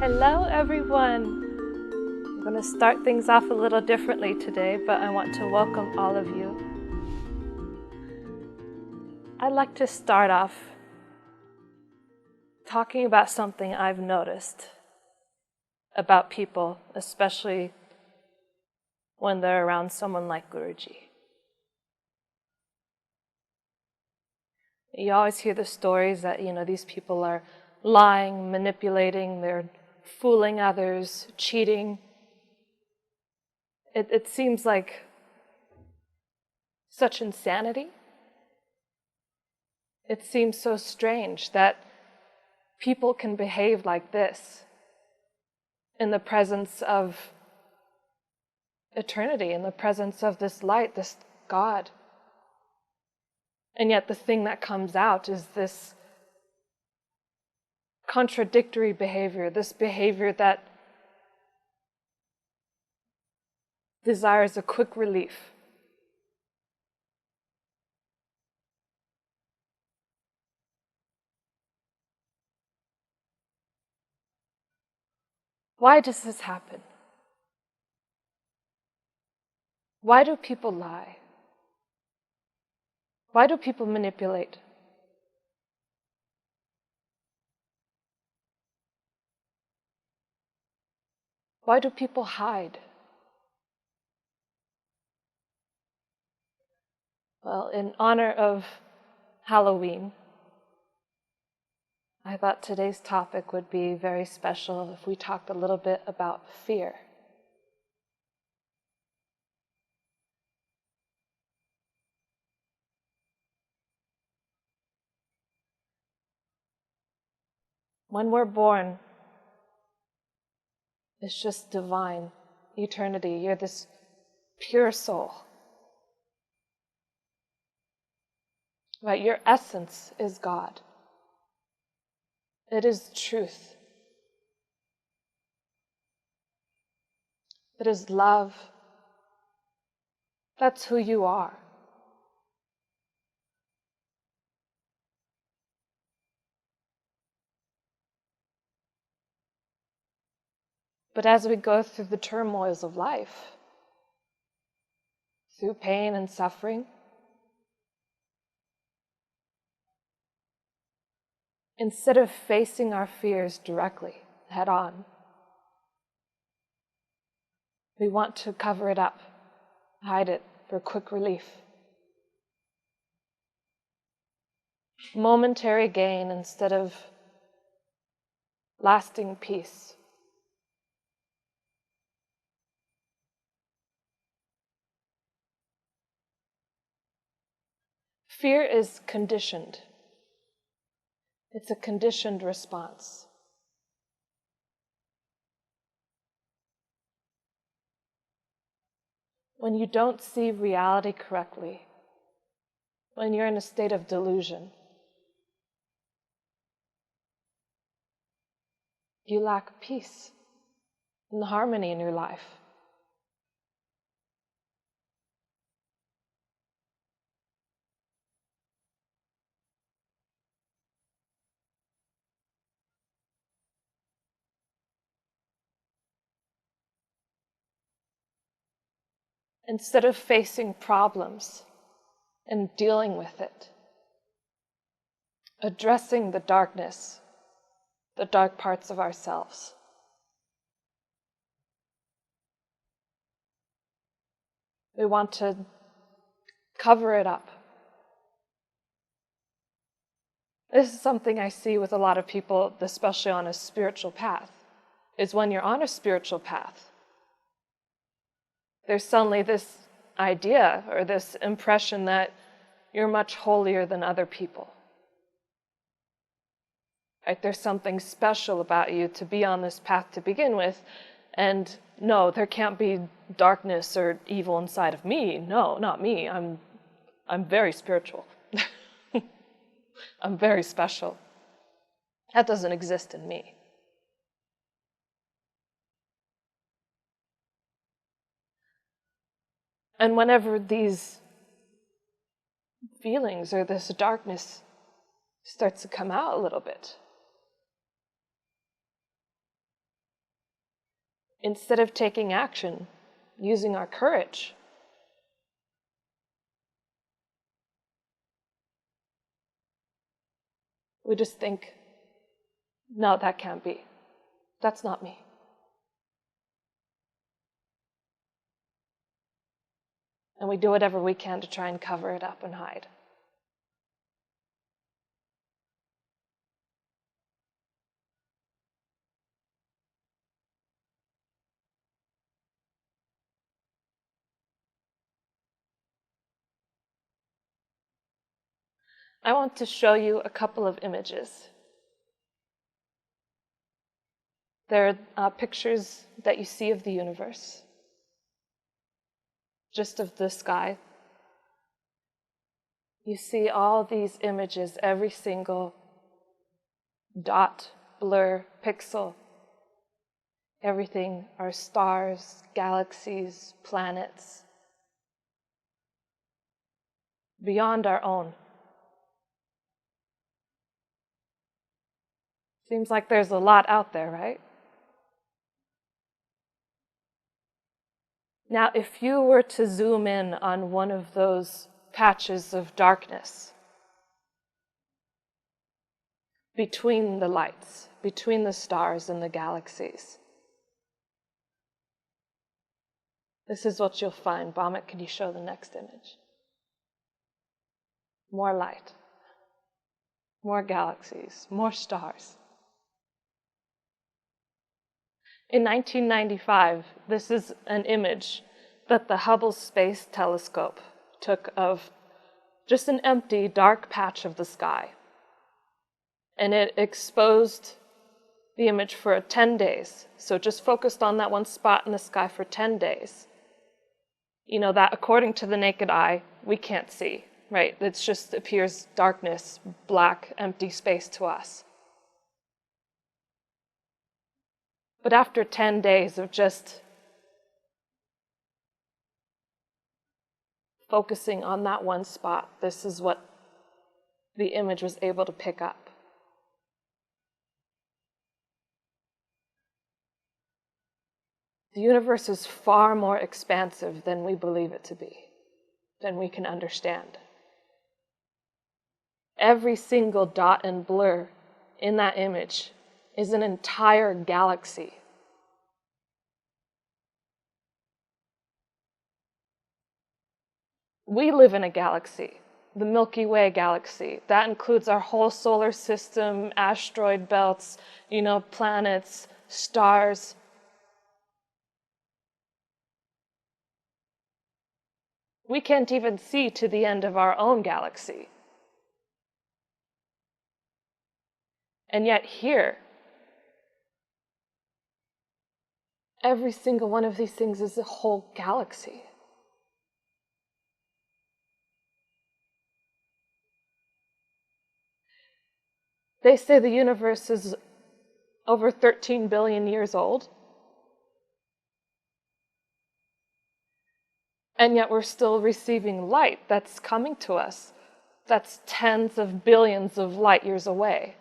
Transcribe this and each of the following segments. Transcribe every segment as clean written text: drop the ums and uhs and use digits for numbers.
Hello everyone! I'm going to start things off a little differently today, but I want to welcome all of you. I'd like to start off talking about something I've noticed about people, especially when they're around someone like Guruji. You always hear the stories that, these people are lying, manipulating, they're fooling others, cheating. It seems like such insanity. It seems so strange that people can behave like this in the presence of eternity, in the presence of this light, this God. And yet the thing that comes out is this contradictory behavior, this behavior that desires a quick relief. Why does this happen? Why do people lie? Why do people manipulate? Why do people hide? Well, in honor of Halloween, I thought today's topic would be very special if we talked a little bit about fear. When we're born, it's just divine eternity. You're this pure soul. Right? Your essence is God. It is truth. It is love. That's who you are. But as we go through the turmoils of life, through pain and suffering, instead of facing our fears directly, head on, we want to cover it up, hide it for quick relief. Momentary gain instead of lasting peace. Fear is conditioned. It's a conditioned response. When you don't see reality correctly, when you're in a state of delusion, you lack peace and harmony in your life. Instead of facing problems and dealing with it, addressing the darkness, the dark parts of ourselves, we want to cover it up. This is something I see with a lot of people, especially on a spiritual path, is when you're on a spiritual path, there's suddenly this idea or this impression that you're much holier than other people. Right? There's something special about you to be on this path to begin with, and no, there can't be darkness or evil inside of me. No, not me. I'm very spiritual. I'm very special. That doesn't exist in me. And whenever these feelings or this darkness starts to come out a little bit, instead of taking action, using our courage. We just think, no, that can't be. That's not me. And we do whatever we can to try and cover it up and hide. I want to show you a couple of images. They're pictures that you see of the universe, just of the sky. You see all these images, every single dot, blur, pixel. Everything are stars, galaxies, planets, beyond our own. Seems like there's a lot out there, right? Now, if you were to zoom in on one of those patches of darkness between the lights, between the stars and the galaxies, this is what you'll find. Bamit, can you show the next image? More light, more galaxies, more stars. In 1995, this is an image that the Hubble Space Telescope took of just an empty, dark patch of the sky. And it exposed the image for 10 days. So just focused on that one spot in the sky for 10 days. You know, that according to the naked eye, we can't see, right? It just appears darkness, black, empty space to us. But after 10 days of just focusing on that one spot, this is what the image was able to pick up. The universe is far more expansive than we believe it to be, than we can understand. Every single dot and blur in that image is an entire galaxy. We live in a galaxy, the Milky Way galaxy. That includes our whole solar system, asteroid belts, planets, stars. We can't even see to the end of our own galaxy. And yet here, every single one of these things is a whole galaxy. They say the universe is over 13 billion years old. And yet we're still receiving light that's coming to us. That's tens of billions of light years away.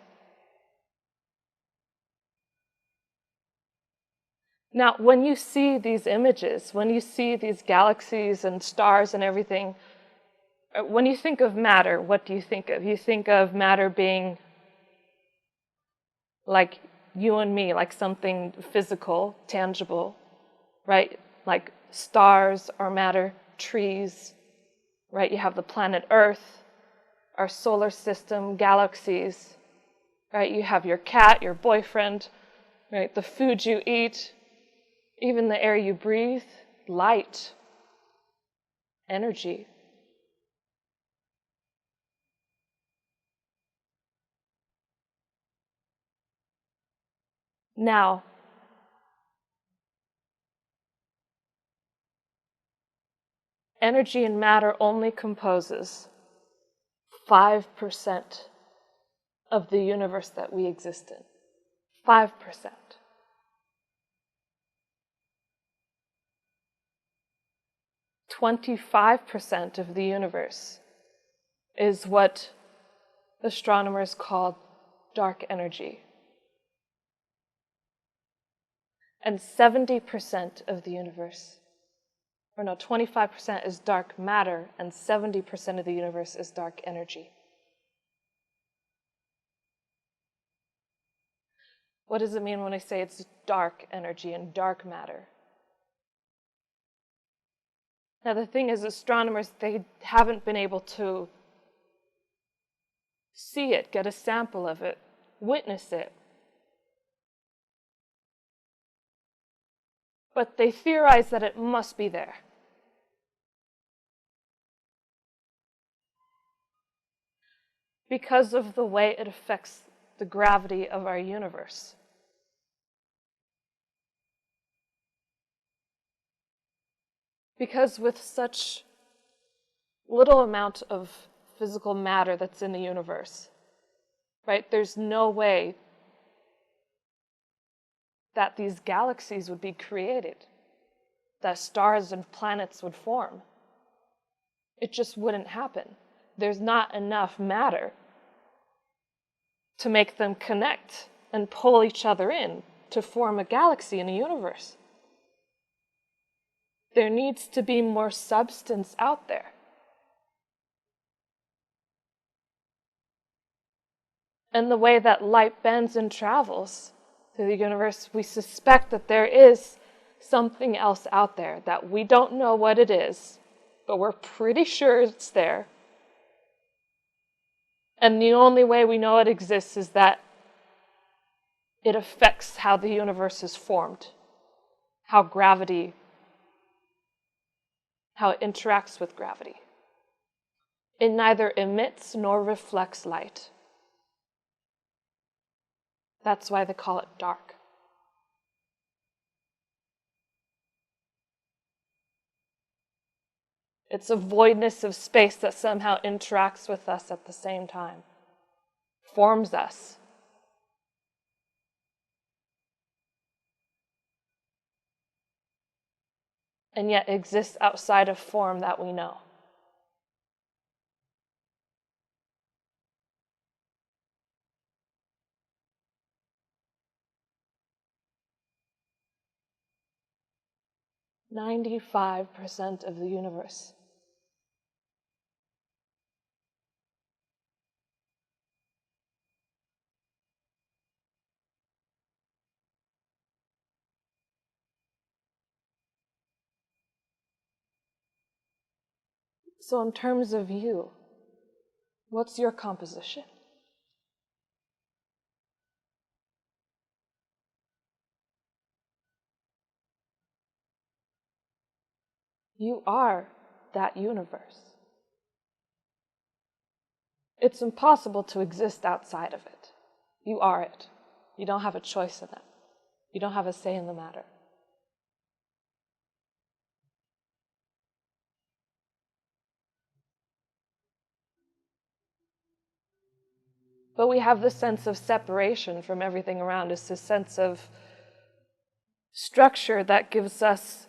Now, when you see these images, when you see these galaxies and stars and everything, when you think of matter, what do you think of? You think of matter being like you and me, like something physical, tangible, right? Like stars are matter, trees, right? You have the planet Earth, our solar system, galaxies, right? You have your cat, your boyfriend, right? The food you eat, even the air you breathe, light, energy. Now, energy and matter only composes 5% of the universe that we exist in. 5%. 25% of the universe is what astronomers call dark energy. And 70% of the universe, or no, 25% is dark matter, and 70% of the universe is dark energy. What does it mean when I say it's dark energy and dark matter? Now the thing is, astronomers, they haven't been able to see it, get a sample of it, witness it. But they theorize that it must be there. Because of the way it affects the gravity of our universe. Because with such little amount of physical matter that's in the universe, right, there's no way that these galaxies would be created, that stars and planets would form. It just wouldn't happen. There's not enough matter to make them connect and pull each other in to form a galaxy in a universe. There needs to be more substance out there. And the way that light bends and travels through the universe, we suspect that there is something else out there that we don't know what it is, but we're pretty sure it's there. And the only way we know it exists is that it affects how the universe is formed, how it interacts with gravity. It neither emits nor reflects light. That's why they call it dark. It's a voidness of space that somehow interacts with us at the same time, forms us. And yet exists outside of form that we know. "95% of the universe." So in terms of you, what's your composition? You are that universe. It's impossible to exist outside of it. You are it. You don't have a choice in it. You don't have a say in the matter. But we have this sense of separation from everything around us, this sense of structure that gives us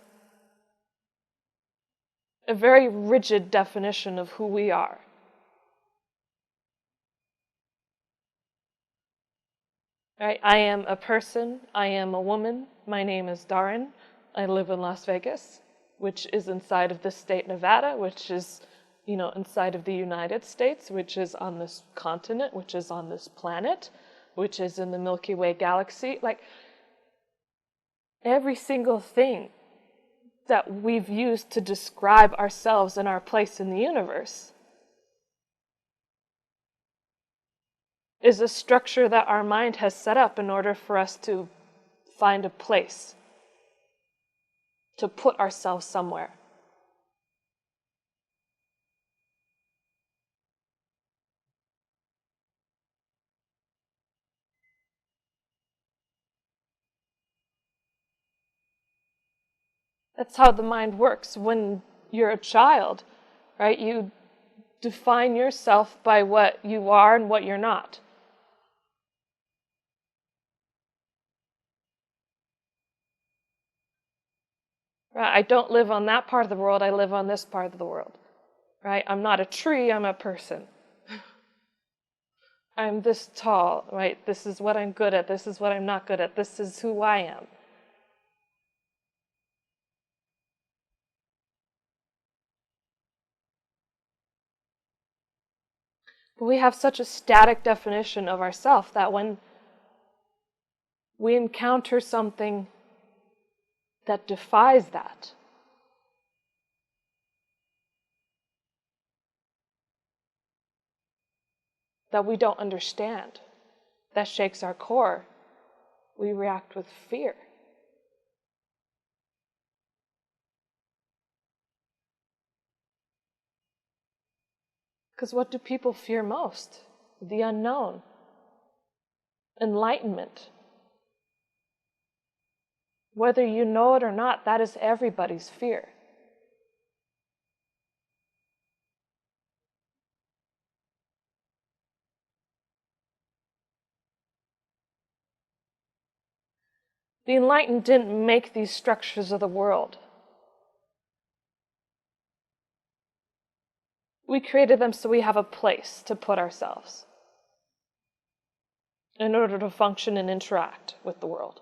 a very rigid definition of who we are. Right? I am a person, I am a woman, my name is Dahryn, I live in Las Vegas, which is inside of the state Nevada, which is, inside of the United States, which is on this continent, which is on this planet, which is in the Milky Way galaxy. Like, every single thing that we've used to describe ourselves and our place in the universe is a structure that our mind has set up in order for us to find a place, to put ourselves somewhere. That's how the mind works. When you're a child, right, you define yourself by what you are and what you're not. Right? I don't live on that part of the world, I live on this part of the world. Right? I'm not a tree, I'm a person. I'm this tall, right? This is what I'm good at, this is what I'm not good at, this is who I am. But we have such a static definition of ourself that when we encounter something that defies that, that we don't understand, that shakes our core, we react with fear. Because what do people fear most? The unknown. Enlightenment. Whether you know it or not, that is everybody's fear. The enlightened didn't make these structures of the world. We created them so we have a place to put ourselves in order to function and interact with the world.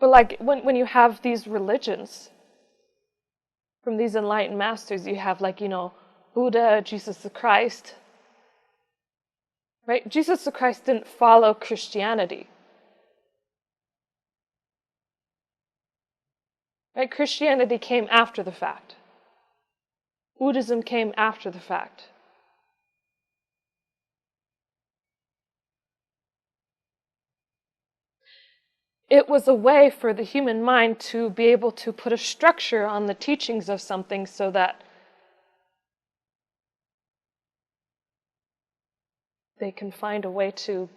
But like when you have these religions from these enlightened masters, you have like, Buddha, Jesus the Christ, right? Jesus the Christ didn't follow Christianity. Right? Christianity came after the fact. Buddhism came after the fact. It was a way for the human mind to be able to put a structure on the teachings of something so that they can find a way to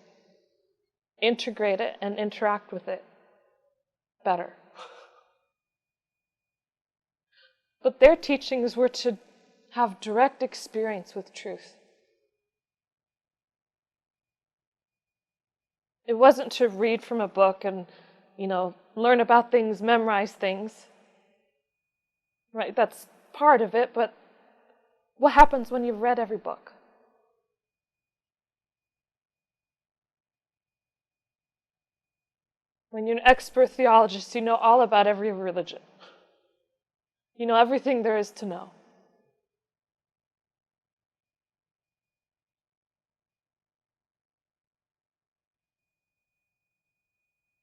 integrate it and interact with it better. But their teachings were to have direct experience with truth. It wasn't to read from a book and, learn about things, memorize things. Right? That's part of it, but what happens when you've read every book? When you're an expert theologist, you know all about every religion. You know everything there is to know.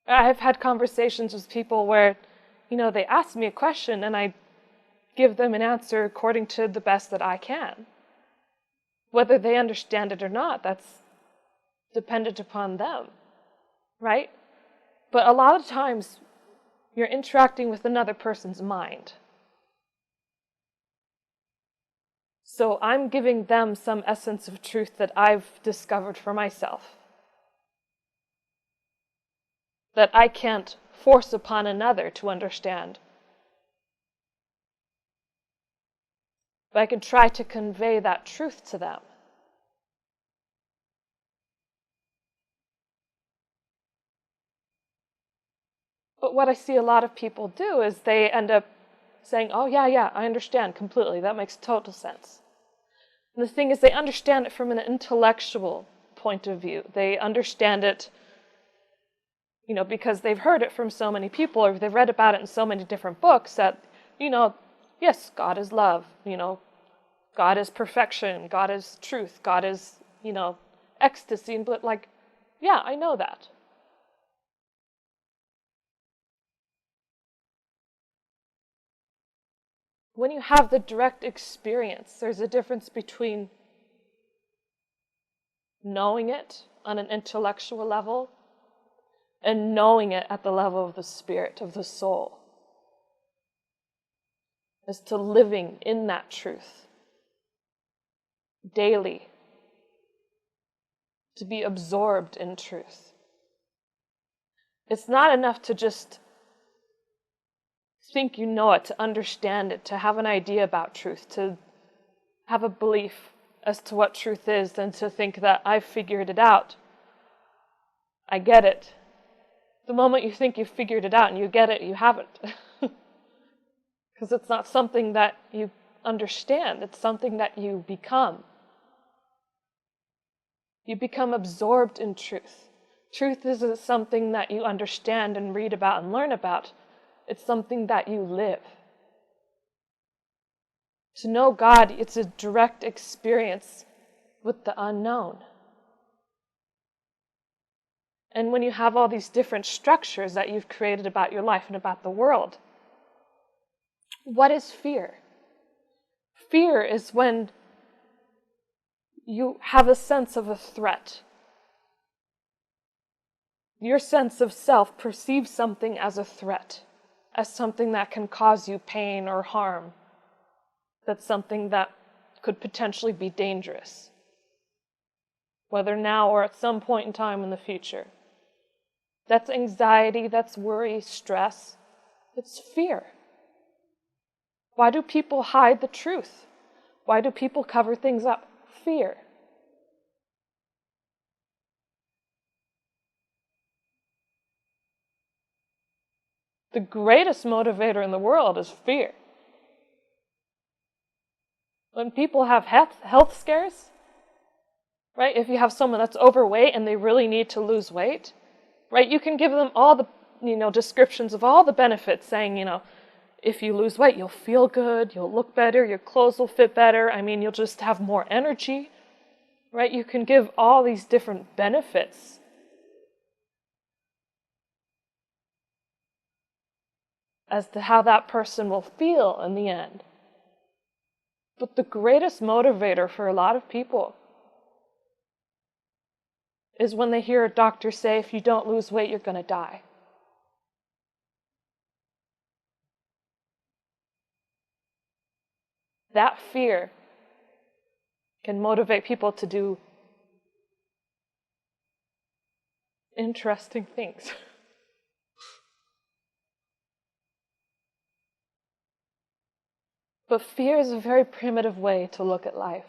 I've had conversations with people where, they ask me a question and I give them an answer according to the best that I can. Whether they understand it or not, that's dependent upon them, right? But a lot of times, you're interacting with another person's mind. So I'm giving them some essence of truth that I've discovered for myself, that I can't force upon another to understand. But I can try to convey that truth to them. But what I see a lot of people do is they end up saying, oh yeah, I understand completely. That makes total sense. And the thing is, they understand it from an intellectual point of view. They understand it, because they've heard it from so many people, or they've read about it in so many different books that, yes, God is love, God is perfection, God is truth, God is, ecstasy, and yeah, I know that. When you have the direct experience, there's a difference between knowing it on an intellectual level and knowing it at the level of the spirit, of the soul. As to living in that truth daily, to be absorbed in truth. It's not enough to just think you know it, to understand it, to have an idea about truth, to have a belief as to what truth is, and to think that I've figured it out. I get it. The moment you think you've figured it out and you get it, you haven't. Because it's not something that you understand, it's something that you become. You become absorbed in truth. Truth isn't something that you understand and read about and learn about. It's something that you live. To know God, it's a direct experience with the unknown. And when you have all these different structures that you've created about your life and about the world, what is fear? Fear is when you have a sense of a threat. Your sense of self perceives something as a threat, as something that can cause you pain or harm. That's something that could potentially be dangerous, whether now or at some point in time in the future. That's anxiety, that's worry, stress. It's fear. Why do people hide the truth? Why do people cover things up? Fear. The greatest motivator in the world is fear. When people have health scares, right? If you have someone that's overweight and they really need to lose weight, right? You can give them all the, descriptions of all the benefits, saying, if you lose weight, you'll feel good, you'll look better, your clothes will fit better. You'll just have more energy, right? You can give all these different benefits. As to how that person will feel in the end. But the greatest motivator for a lot of people is when they hear a doctor say, if you don't lose weight, you're going to die. That fear can motivate people to do interesting things. But fear is a very primitive way to look at life.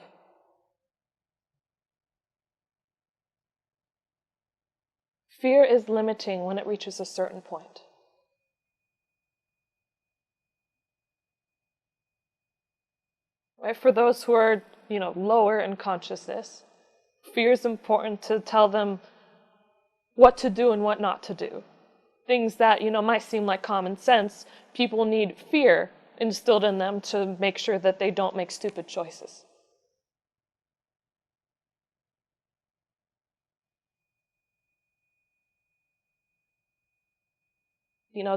Fear is limiting when it reaches a certain point. Right? For those who are, lower in consciousness, fear is important to tell them what to do and what not to do. Things that, might seem like common sense, people need fear instilled in them to make sure that they don't make stupid choices.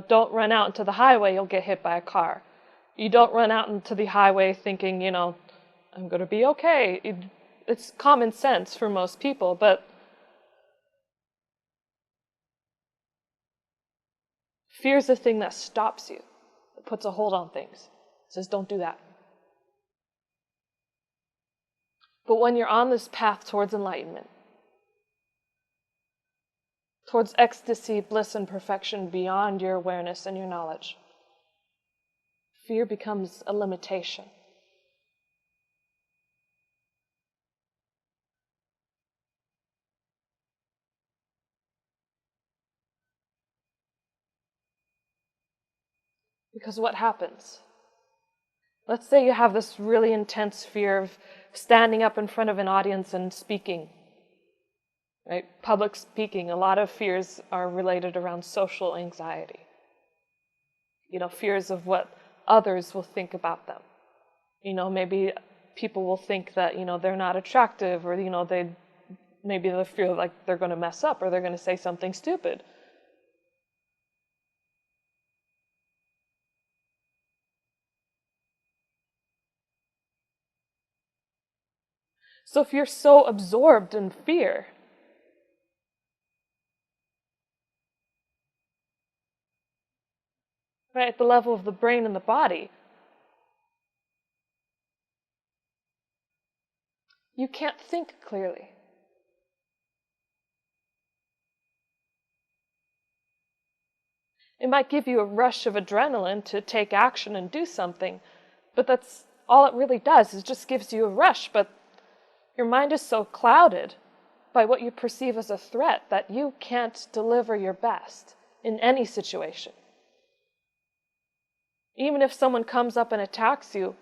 Don't run out into the highway, you'll get hit by a car. You don't run out into the highway thinking, I'm going to be okay. It's common sense for most people, but fear is the thing that stops you, that puts a hold on things. It says, don't do that. But when you're on this path towards enlightenment, towards ecstasy, bliss, and perfection beyond your awareness and your knowledge, fear becomes a limitation. Because what happens? Let's say you have this really intense fear of standing up in front of an audience and speaking. Right? Public speaking, a lot of fears are related around social anxiety. Fears of what others will think about them. Maybe people will think that, they're not attractive, or, maybe they feel like they're going to mess up, or they're going to say something stupid. So if you're so absorbed in fear, right, at the level of the brain and the body, you can't think clearly. It might give you a rush of adrenaline to take action and do something, but that's all it really does, is just gives you a rush. But your mind is so clouded by what you perceive as a threat that you can't deliver your best in any situation. Even if someone comes up and attacks you,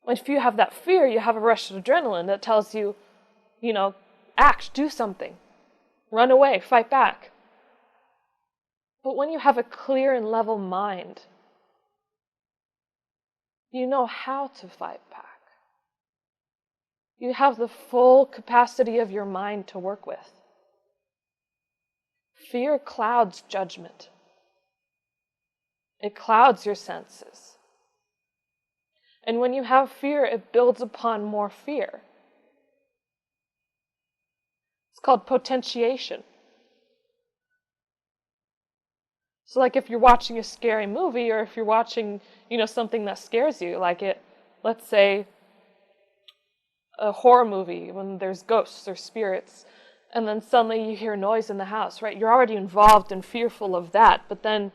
if you have that fear, you have a rush of adrenaline that tells you, act, do something, run away, fight back. But when you have a clear and level mind, you know how to fight back. You have the full capacity of your mind to work with. Fear clouds judgment. It clouds your senses. And when you have fear, it builds upon more fear. It's called potentiation. So like if you're watching a scary movie, or if you're watching, something that scares you, let's say a horror movie when there's ghosts or spirits, and then suddenly you hear noise in the house, right? You're already involved and fearful of that, but then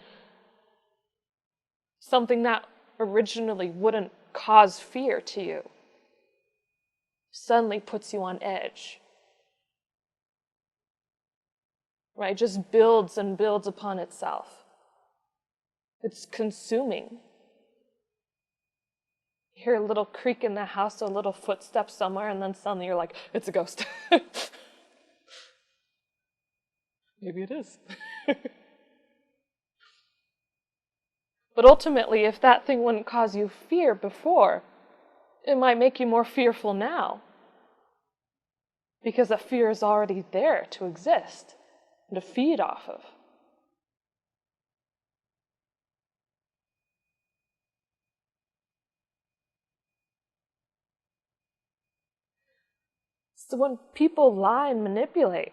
something that originally wouldn't cause fear to you suddenly puts you on edge. Right? It just builds and builds upon itself. It's consuming. You hear a little creak in the house, a little footstep somewhere, and then suddenly you're like, it's a ghost. Maybe it is. But ultimately, if that thing wouldn't cause you fear before, it might make you more fearful now. Because that fear is already there to exist and to feed off of. So when people lie and manipulate,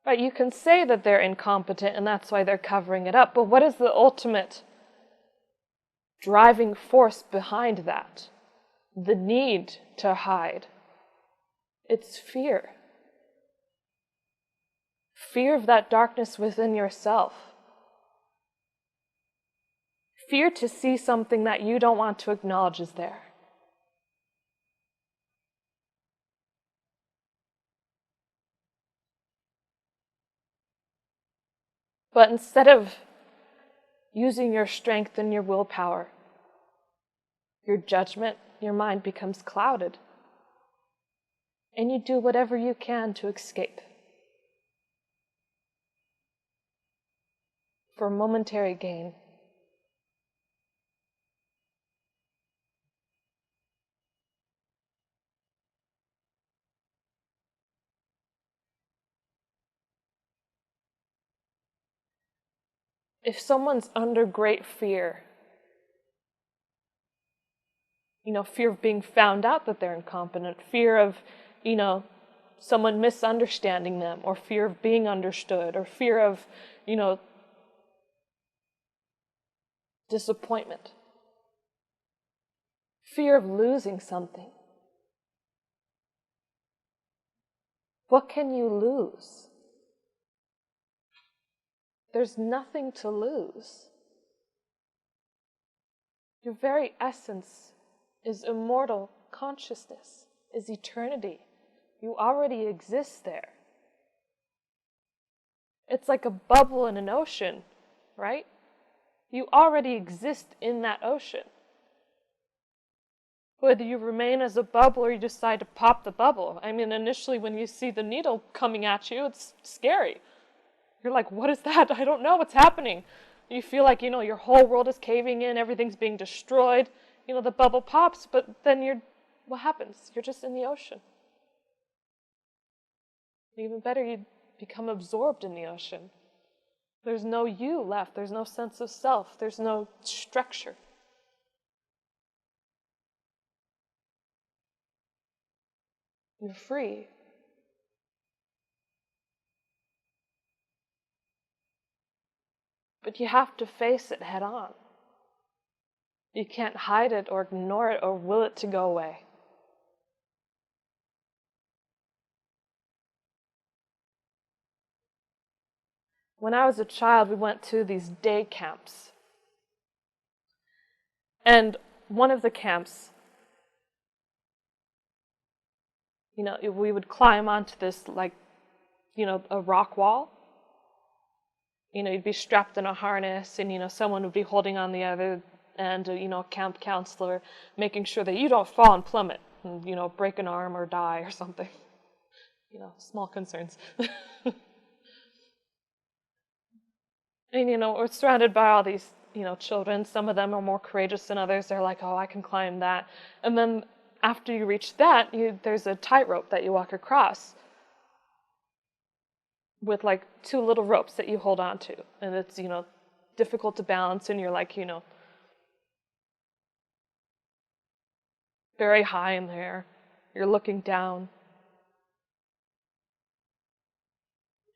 right, you can say that they're incompetent and that's why they're covering it up, but what is the ultimate driving force behind that? The need to hide. It's fear. Fear of that darkness within yourself. Fear to see something that you don't want to acknowledge is there. But instead of using your strength and your willpower, your judgment, your mind becomes clouded. And you do whatever you can to escape. For momentary gain. If someone's under great fear, fear of being found out that they're incompetent, fear of, someone misunderstanding them, or fear of being understood, or fear of, disappointment, fear of losing something. What can you lose? There's nothing to lose. Your very essence is immortal consciousness, is eternity. You already exist there. It's like a bubble in an ocean, right? You already exist in that ocean. Whether you remain as a bubble or you decide to pop the bubble. I mean, initially when you see the needle coming at you, it's scary. You're like, what is that? I don't know what's happening. You feel like, your whole world is caving in, everything's being destroyed. The bubble pops, but then what happens? You're just in the ocean. Even better, you become absorbed in the ocean. There's no you left. There's no sense of self. There's no structure. You're free. But you have to face it head on. You can't hide it or ignore it or will it to go away. When I was a child, we went to these day camps. And one of the camps, we would climb onto this, a rock wall. You'd be strapped in a harness and, someone would be holding on the other end, a camp counselor, making sure that you don't fall and plummet and, break an arm or die or something. Small concerns. And, we're surrounded by all these children. Some of them are more courageous than others. They're like, oh, I can climb that. And then after you reach that, there's a tightrope that you walk across with like two little ropes that you hold on to. And it's, difficult to balance, and you're like, very high in there. You're looking down.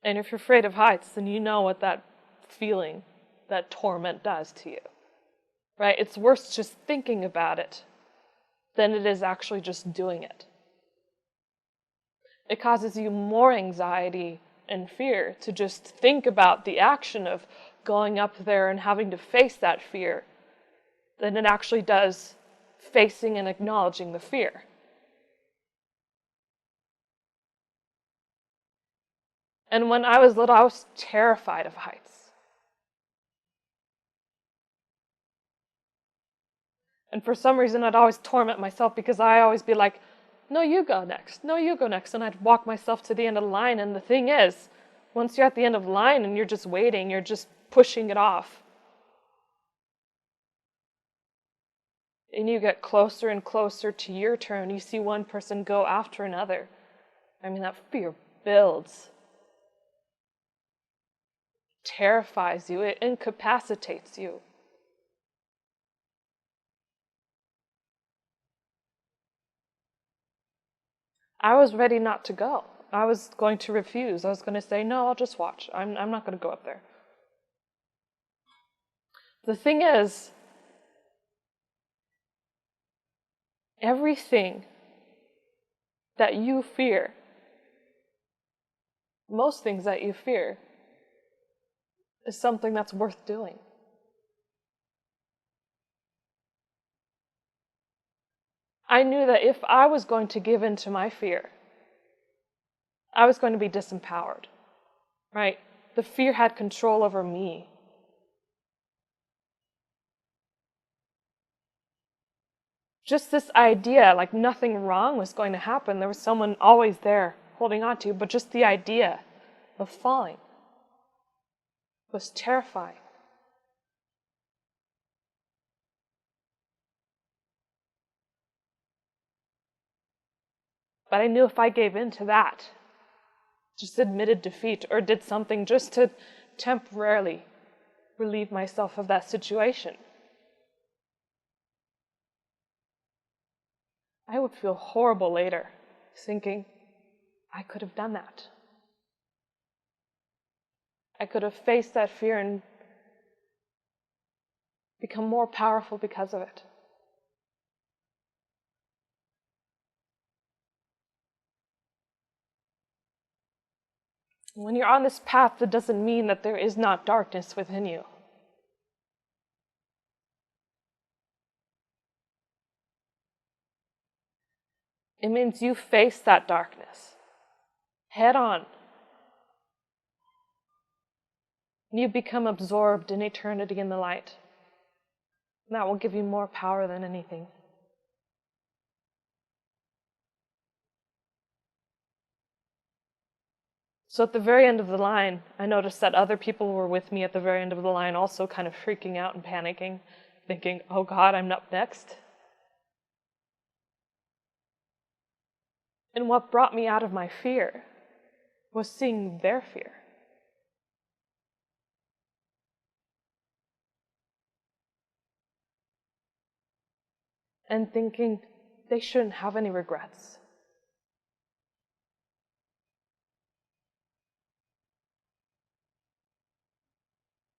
And if you're afraid of heights, then you know what that feeling, that torment does to you, right? It's worse just thinking about it than it is actually just doing it. It causes you more anxiety and fear to just think about the action of going up there and having to face that fear than it actually does facing and acknowledging the fear. And when I was little, I was terrified of heights. And for some reason, I'd always torment myself because I always be like, no, you go next. No, you go next. And I'd walk myself to the end of the line. And the thing is, once you're at the end of the line and you're just waiting, you're just pushing it off. And you get closer and closer to your turn. You see one person go after another. I mean, that fear builds. Terrifies you. It incapacitates you. I was ready not to go. I was going to refuse. I was going to say, no, I'll just watch. I'm not going to go up there. The thing is, everything that you fear, most things that you fear, is something that's worth doing. I knew that if I was going to give in to my fear, I was going to be disempowered, right? The fear had control over me. Just this idea, like nothing wrong was going to happen. There was someone always there holding on to you, but just the idea of falling was terrifying. But I knew if I gave in to that, just admitted defeat or did something just to temporarily relieve myself of that situation, I would feel horrible later, thinking, I could have done that. I could have faced that fear and become more powerful because of it. When you're on this path, that doesn't mean that there is not darkness within you. It means you face that darkness head on. You become absorbed in eternity in the light. And that will give you more power than anything. So at the very end of the line, I noticed that other people were with me at the very end of the line, also kind of freaking out and panicking, thinking, oh God, I'm up next. And what brought me out of my fear was seeing their fear. And thinking they shouldn't have any regrets.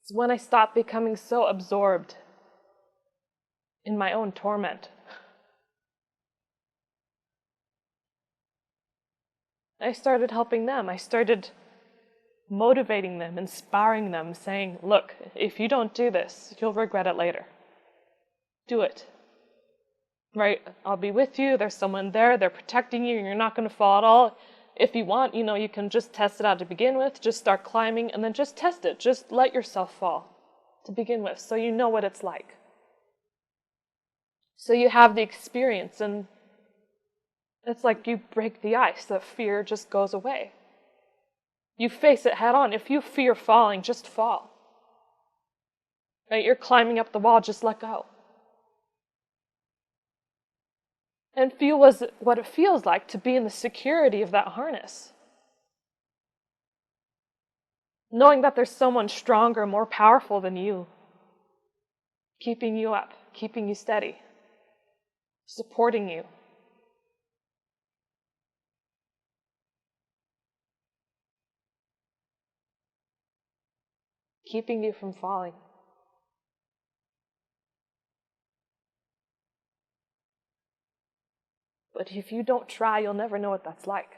It's when I stopped becoming so absorbed in my own torment. I started helping them. I started motivating them, inspiring them, saying, look, if you don't do this, you'll regret it later. Do it. Right? I'll be with you. There's someone there. They're protecting you. You're not going to fall at all. If you want, you can just test it out to begin with. Just start climbing and then just test it. Just let yourself fall to begin with so you know what it's like. So you have the experience, and it's like you break the ice. That fear just goes away. You face it head on. If you fear falling, just fall. Right? You're climbing up the wall, just let go. And feel what it feels like to be in the security of that harness. Knowing that there's someone stronger, more powerful than you, keeping you up, keeping you steady, supporting you. Keeping you from falling. But if you don't try, you'll never know what that's like.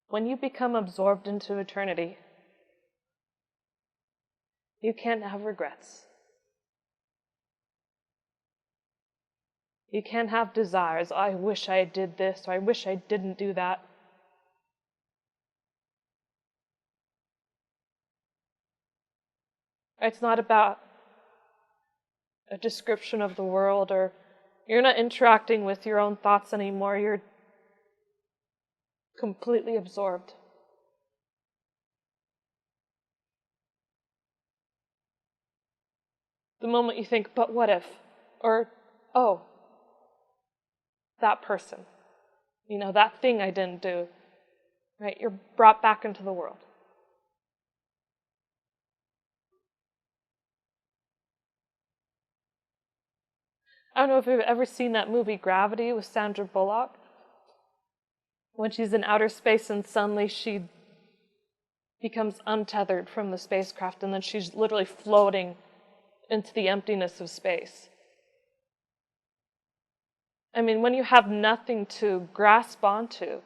When you become absorbed into eternity, you can't have regrets. You can't have desires. I wish I did this, or I wish I didn't do that. It's not about a description of the world, or you're not interacting with your own thoughts anymore. You're completely absorbed. The moment you think, but what if? Or, oh, that person. That thing I didn't do. Right? You're brought back into the world. I don't know if you've ever seen that movie Gravity with Sandra Bullock. When she's in outer space and suddenly she becomes untethered from the spacecraft and then she's literally floating into the emptiness of space. I mean, when you have nothing to grasp onto,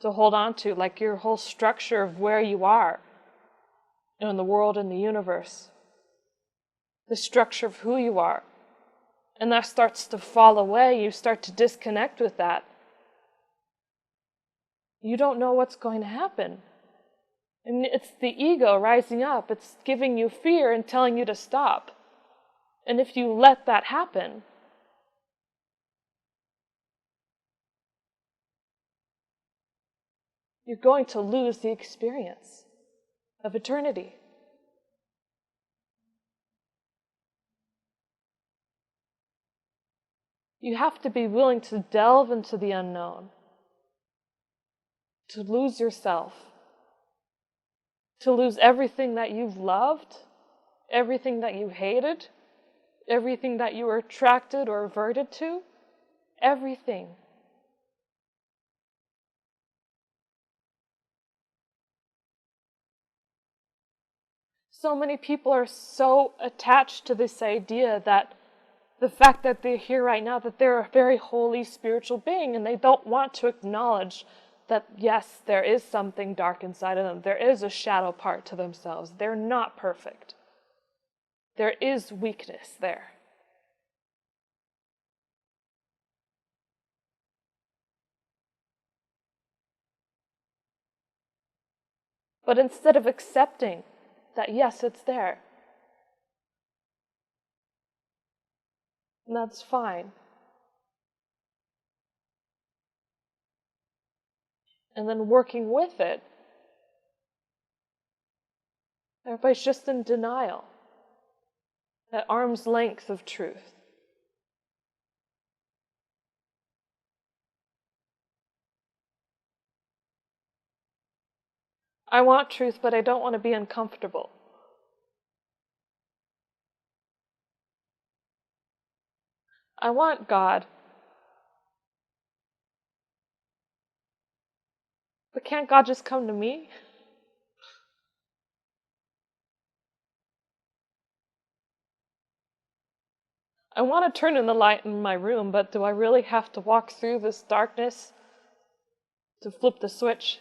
to hold on to, like your whole structure of where you are in the world and the universe, the structure of who you are, and that starts to fall away, you start to disconnect with that, you don't know what's going to happen. And it's the ego rising up. It's giving you fear and telling you to stop. And if you let that happen, you're going to lose the experience of eternity. You have to be willing to delve into the unknown, to lose yourself, to lose everything that you've loved, everything that you hated, everything that you were attracted or averted to, everything. So many people are so attached to this idea that the fact that they're here right now, that they're a very holy spiritual being, and they don't want to acknowledge that, yes, there is something dark inside of them. There is a shadow part to themselves. They're not perfect. There is weakness there. But instead of accepting that, yes, it's there, and that's fine, and then working with it, everybody's just in denial, at arm's length of truth. I want truth, but I don't want to be uncomfortable. I want God, but can't God just come to me? I want to turn on the light in my room, but do I really have to walk through this darkness to flip the switch?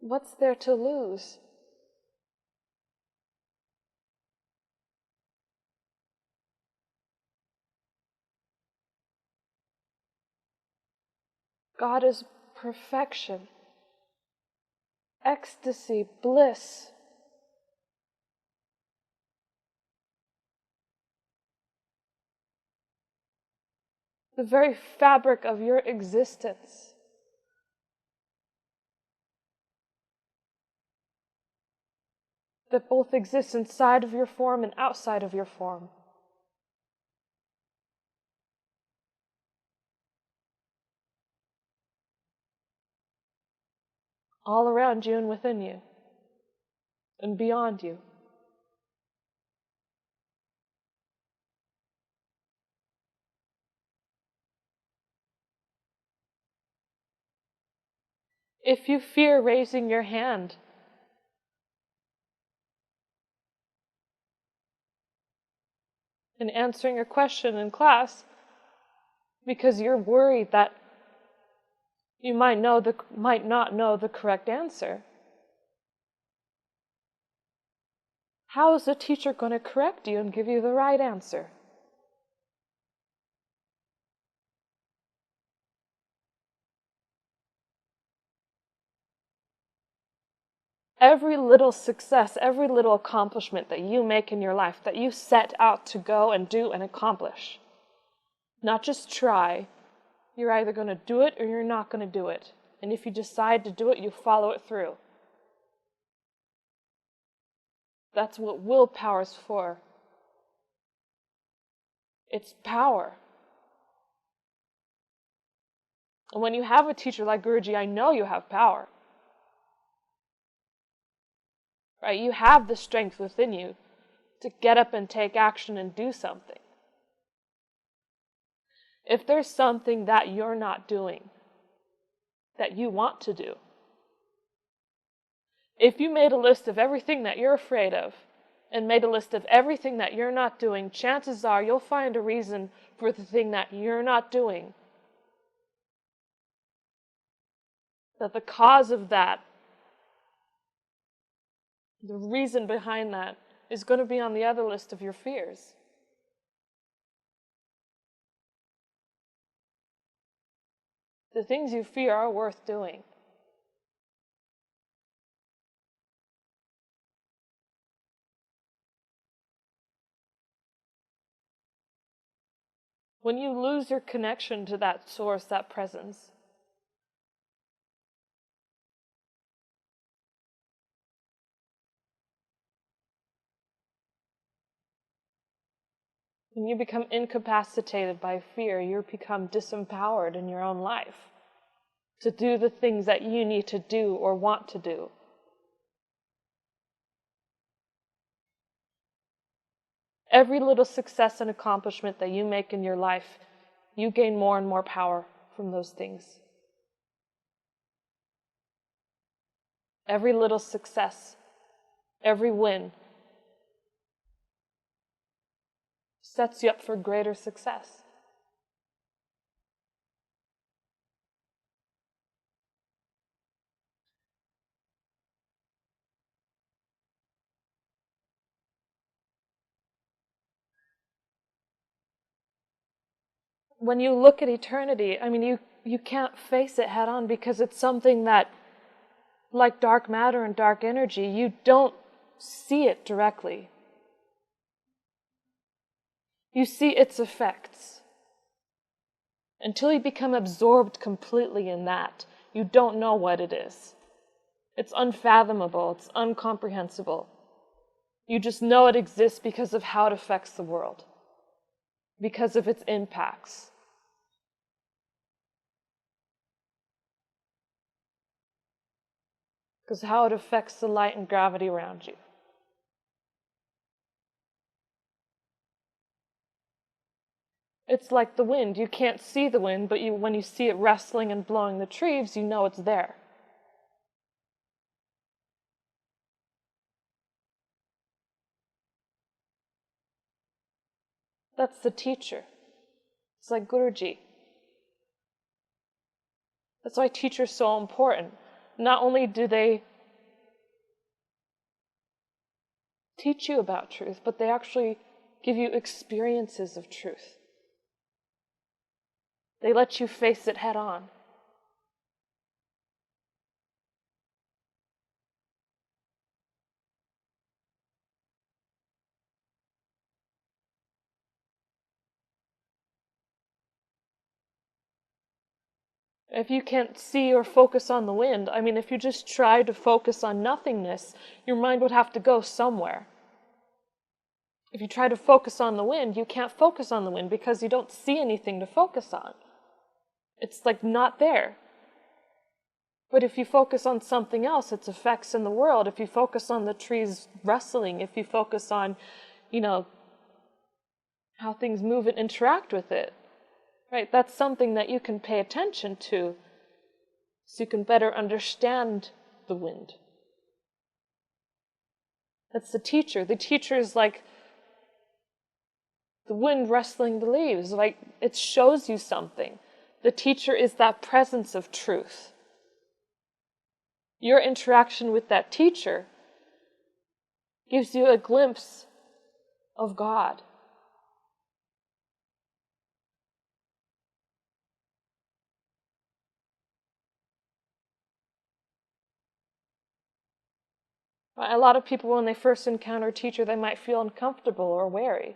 What's there to lose? God is perfection, ecstasy, bliss. The very fabric of your existence. That both exists inside of your form and outside of your form. All around you and within you, and beyond you. If you fear raising your hand, and answering a question in class, because you're worried that you might not know the correct answer, how is the teacher going to correct you and give you the right answer? Every little success, every little accomplishment that you make in your life, that you set out to go and do and accomplish, not just try, you're either going to do it or you're not going to do it. And if you decide to do it, you follow it through. That's what willpower's for. It's power. And when you have a teacher like Guruji, I know you have power. Right? You have the strength within you to get up and take action and do something. If there's something that you're not doing, that you want to do, if you made a list of everything that you're afraid of, and made a list of everything that you're not doing, chances are you'll find a reason for the thing that you're not doing. That the cause of that, the reason behind that, is going to be on the other list of your fears. The things you fear are worth doing. When you lose your connection to that source, that presence, when you become incapacitated by fear, you become disempowered in your own life to do the things that you need to do or want to do. Every little success and accomplishment that you make in your life, you gain more and more power from those things. Every little success, every win, sets you up for greater success. When you look at eternity, I mean, you can't face it head on because it's something that, like dark matter and dark energy, you don't see it directly. You see its effects. Until you become absorbed completely in that, you don't know what it is. It's unfathomable, it's incomprehensible. You just know it exists because of how it affects the world, because of its impacts. Because how it affects the light and gravity around you. It's like the wind. You can't see the wind, but when you see it rustling and blowing the trees, you know it's there. That's the teacher. It's like Guruji. That's why teachers are so important. Not only do they teach you about truth, but they actually give you experiences of truth. They let you face it head on. If you can't see or focus on the wind, I mean, if you just try to focus on nothingness, your mind would have to go somewhere. If you try to focus on the wind, you can't focus on the wind because you don't see anything to focus on. It's like not there. But if you focus on something else, its effects in the world, if you focus on the trees rustling, if you focus on, how things move and interact with it, right? That's something that you can pay attention to so you can better understand the wind. That's the teacher. The teacher is like the wind rustling the leaves. Like, it shows you something. The teacher is that presence of truth. Your interaction with that teacher gives you a glimpse of God. A lot of people, when they first encounter a teacher, they might feel uncomfortable or wary.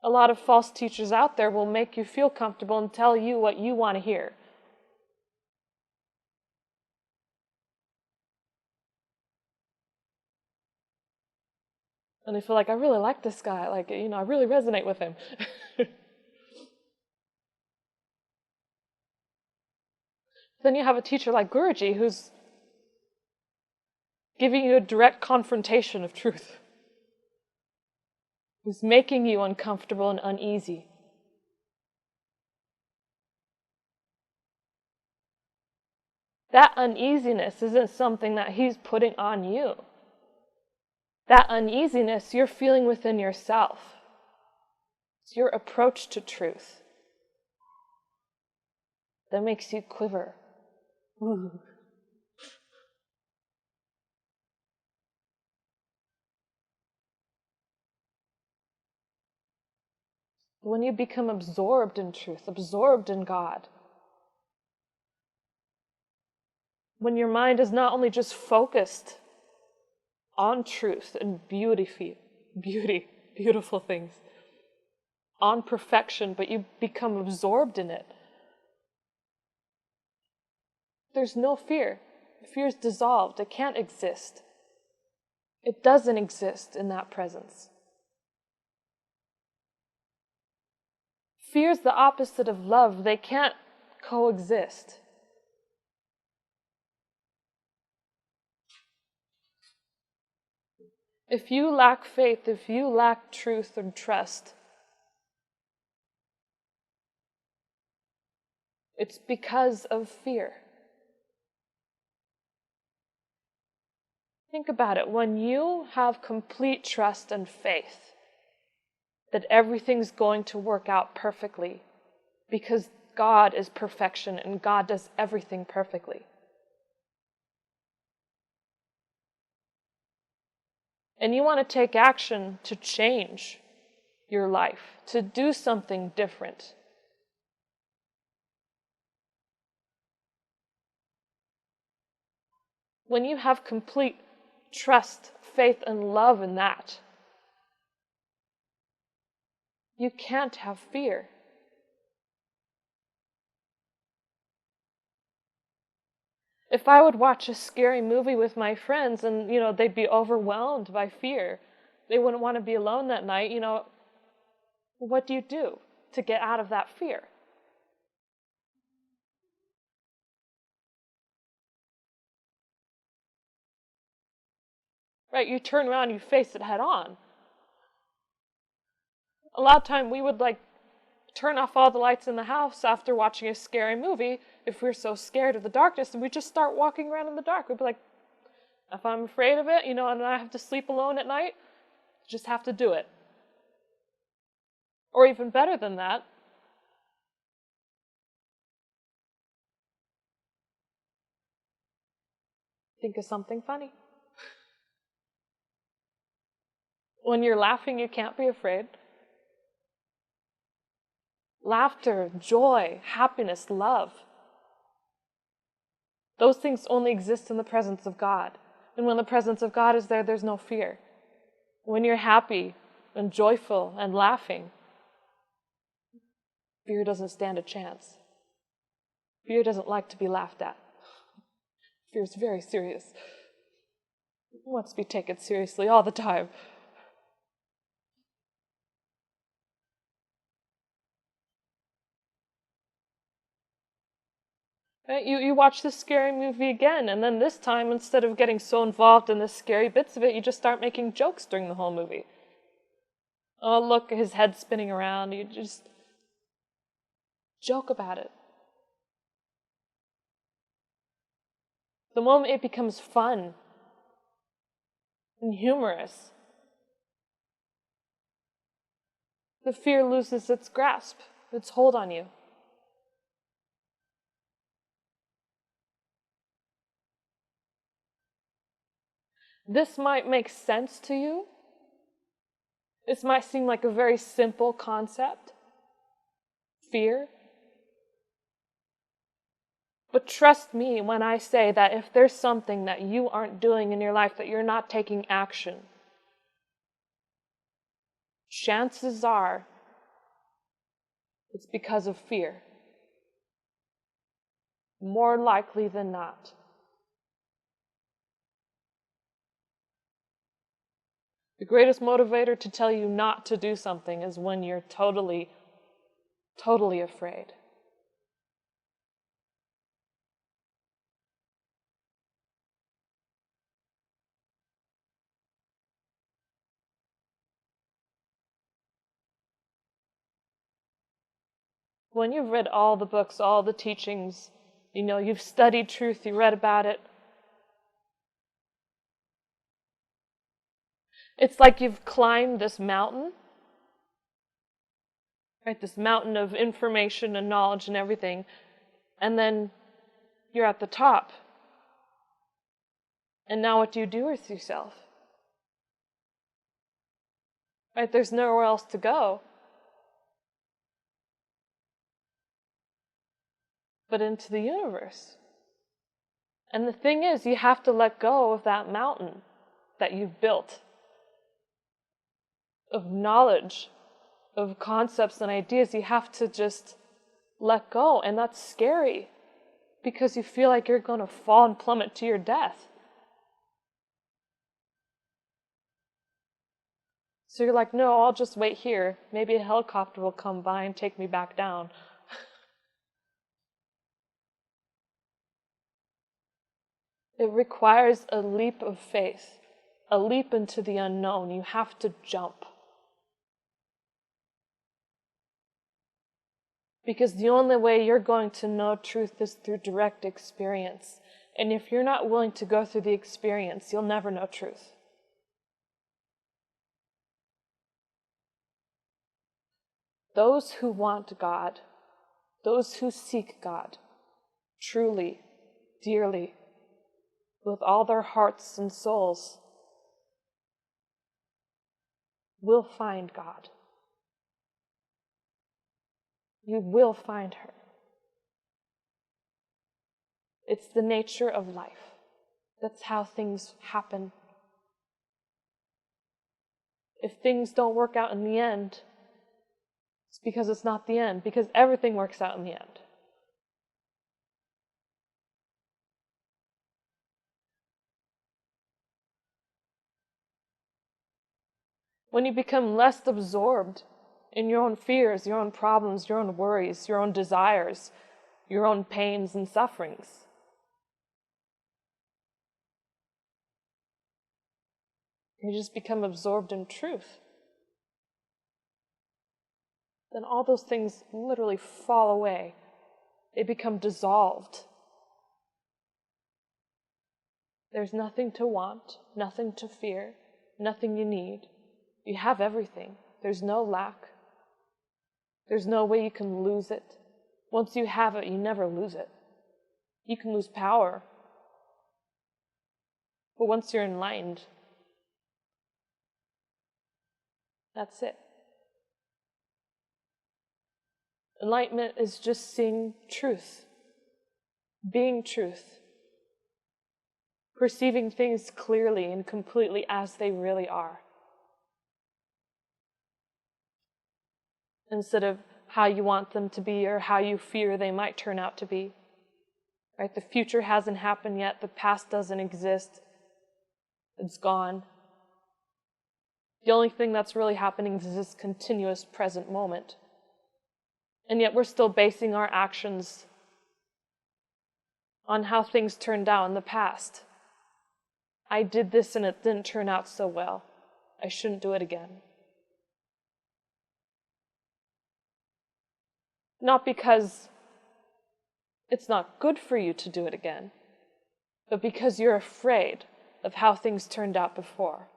A lot of false teachers out there will make you feel comfortable and tell you what you want to hear. And they feel like, I really like this guy. Like, I really resonate with him. Then you have a teacher like Guruji who's giving you a direct confrontation of truth. Who's making you uncomfortable and uneasy. That uneasiness isn't something that he's putting on you. That uneasiness you're feeling within yourself. It's your approach to truth that makes you quiver. Ooh. When you become absorbed in truth, absorbed in God, when your mind is not only just focused on truth and beautiful things, on perfection, but you become absorbed in it, there's no fear. Fear is dissolved. It can't exist. It doesn't exist in that presence. Fear is the opposite of love. They can't coexist. If you lack faith, if you lack truth and trust, it's because of fear. Think about it. When you have complete trust and faith that everything's going to work out perfectly because God is perfection and God does everything perfectly. And you want to take action to change your life, to do something different. When you have complete trust, faith, and love in that, you can't have fear. If I would watch a scary movie with my friends and, they'd be overwhelmed by fear, they wouldn't want to be alone that night, what do you do to get out of that fear? Right, you turn around, you face it head on. A lot of time we would turn off all the lights in the house after watching a scary movie if we're so scared of the darkness, and we just start walking around in the dark. We'd be like, if I'm afraid of it, and I have to sleep alone at night, just have to do it. Or even better than that, think of something funny. When you're laughing, you can't be afraid. Laughter, joy, happiness, love. Those things only exist in the presence of God. And when the presence of God is there, there's no fear. When you're happy and joyful and laughing, Fear doesn't stand a chance. Fear doesn't like to be laughed at. Fear is very serious. It wants to be taken seriously all the time. Right? You watch this scary movie again, and then this time, instead of getting so involved in the scary bits of it, you just start making jokes during the whole movie. Oh, look, his head's spinning around. You just joke about it. The moment it becomes fun and humorous, the fear loses its grasp, its hold on you. This might make sense to you. This might seem like a very simple concept, fear. But trust me when I say that if there's something that you aren't doing in your life, that you're not taking action, chances are it's because of fear. More likely than not. The greatest motivator to tell you not to do something is when you're totally afraid. When you've read all the books, all the teachings, you've studied truth, you read about it, it's like you've climbed this mountain, right? This mountain of information and knowledge and everything, and then you're at the top. And now what do you do with yourself? Right? There's nowhere else to go but into the universe. And the thing is, you have to let go of that mountain that you've built of knowledge, of concepts and ideas. You have to just let go, and that's scary because you feel like you're going to fall and plummet to your death. So you're like, no, I'll just wait here. Maybe a helicopter will come by and take me back down. It requires a leap of faith, a leap into the unknown. You have to jump. Because the only way you're going to know truth is through direct experience. And if you're not willing to go through the experience, you'll never know truth. Those who want God, those who seek God, truly, dearly, with all their hearts and souls, will find God. You will find her. It's the nature of life. That's how things happen. If things don't work out in the end, it's because it's not the end, because everything works out in the end. When you become less absorbed in your own fears, your own problems, your own worries, your own desires, your own pains and sufferings, you just become absorbed in truth. Then all those things literally fall away. They become dissolved. There's nothing to want, nothing to fear, nothing you need. You have everything. There's no lack. There's no way you can lose it. Once you have it, you never lose it. You can lose power. But once you're enlightened, that's it. Enlightenment is just seeing truth, being truth, perceiving things clearly and completely as they really are, instead of how you want them to be or how you fear they might turn out to be. Right? The future hasn't happened yet. The past doesn't exist. It's gone. The only thing that's really happening is this continuous present moment. And yet we're still basing our actions on how things turned out in the past. I did this and it didn't turn out so well. I shouldn't do it again. Not because it's not good for you to do it again, but because you're afraid of how things turned out before.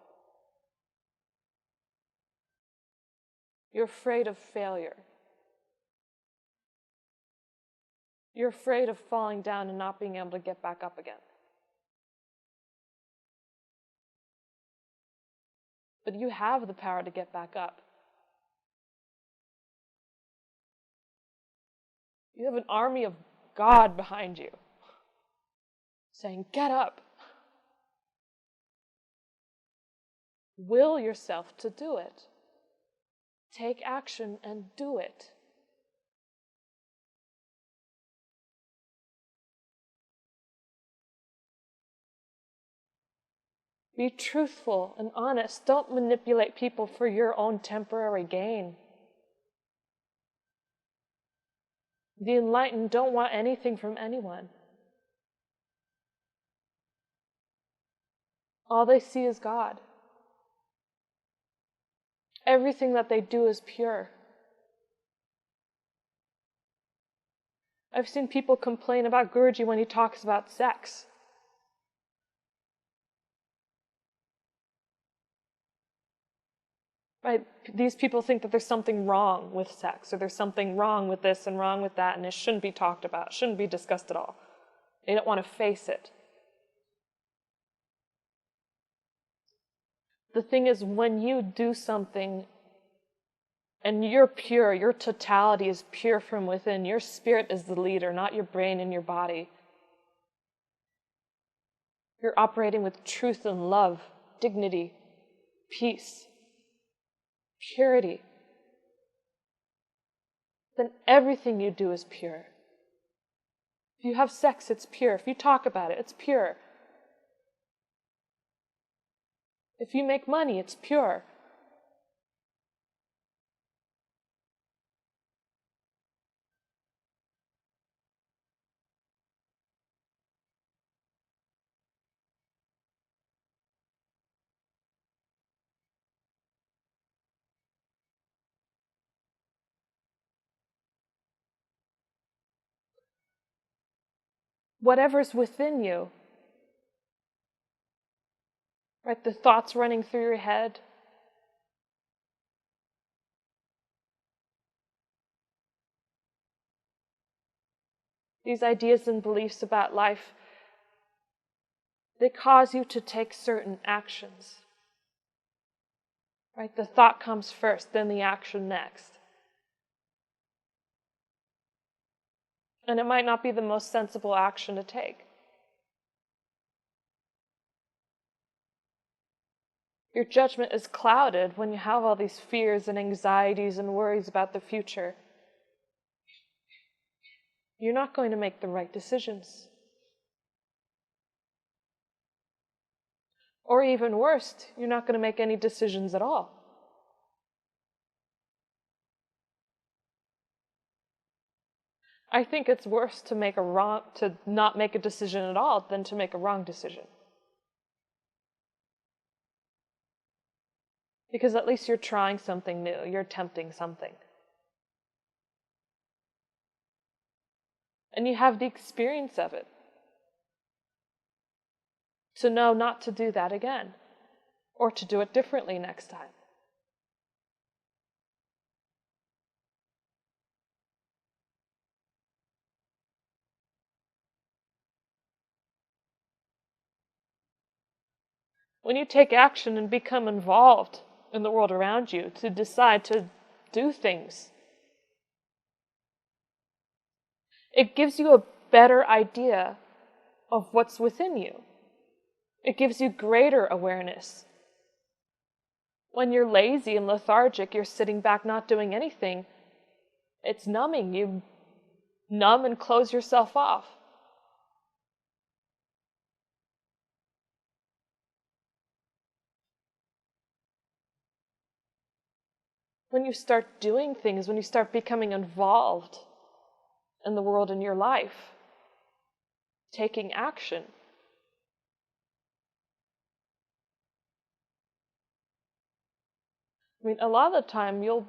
You're afraid of failure. You're afraid of falling down and not being able to get back up again. But you have the power to get back up. You have an army of God behind you saying, get up. Will yourself to do it. Take action and do it. Be truthful and honest. Don't manipulate people for your own temporary gain. The enlightened don't want anything from anyone. All they see is God. Everything that they do is pure. I've seen people complain about Guruji when he talks about sex. Right? These people think that there's something wrong with sex, or there's something wrong with this and wrong with that, and it shouldn't be talked about, shouldn't be discussed at all. They don't want to face it. The thing is, when you do something and you're pure, your totality is pure from within, your spirit is the leader, not your brain and your body. You're operating with truth and love, dignity, peace, purity. Then everything you do is pure. If you have sex, it's pure. If you talk about it, it's pure. If you make money, it's pure. Whatever's within you, right? The thoughts running through your head, these ideas and beliefs about life, they cause you to take certain actions. Right? The thought comes first, then the action next. And it might not be the most sensible action to take. Your judgment is clouded when you have all these fears and anxieties and worries about the future. You're not going to make the right decisions. Or even worse, you're not going to make any decisions at all. I think it's worse to not make a decision at all than to make a wrong decision. Because at least you're trying something new, you're attempting something. And you have the experience of it. To know not to do that again, or to do it differently next time. When you take action and become involved in the world around you, to decide to do things, it gives you a better idea of what's within you. It gives you greater awareness. When you're lazy and lethargic, you're sitting back not doing anything, It's numbing. You numb and close yourself off. When you start doing things, when you start becoming involved in the world in your life, taking action, I mean, a lot of the time you'll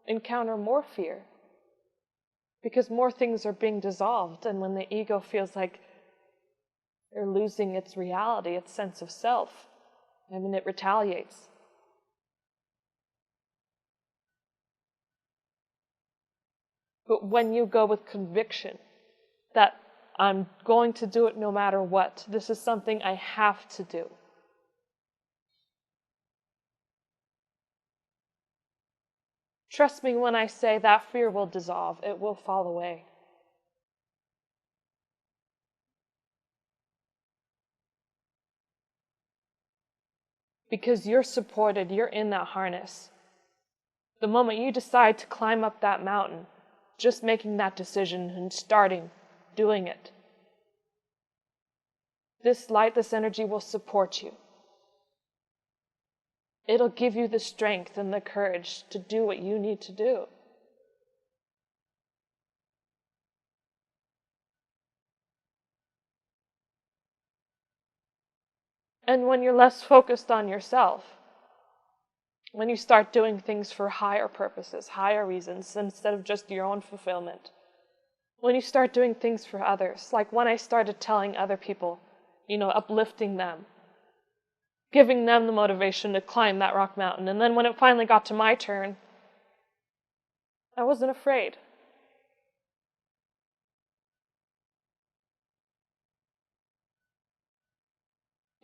encounter more fear because more things are being dissolved, and when the ego feels like they're losing its reality, its sense of self, I mean, it retaliates. But when you go with conviction that I'm going to do it no matter what, this is something I have to do, trust me when I say that fear will dissolve, it will fall away. Because you're supported, you're in that harness. The moment you decide to climb up that mountain, just making that decision and starting, doing it, this light, this energy will support you. It'll give you the strength and the courage to do what you need to do. And when you're less focused on yourself, when you start doing things for higher purposes, higher reasons, instead of just your own fulfillment, when you start doing things for others, like when I started telling other people, uplifting them, giving them the motivation to climb that rock mountain, and then when it finally got to my turn, I wasn't afraid.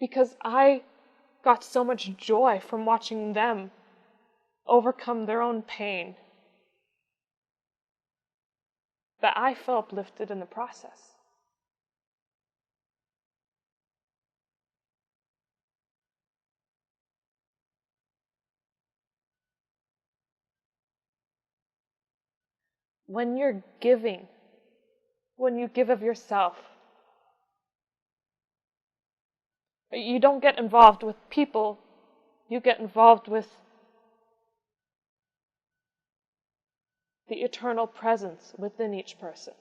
Because I got so much joy from watching them overcome their own pain that I felt uplifted in the process. When you're giving, when you give of yourself, you don't get involved with people, you get involved with the eternal presence within each person.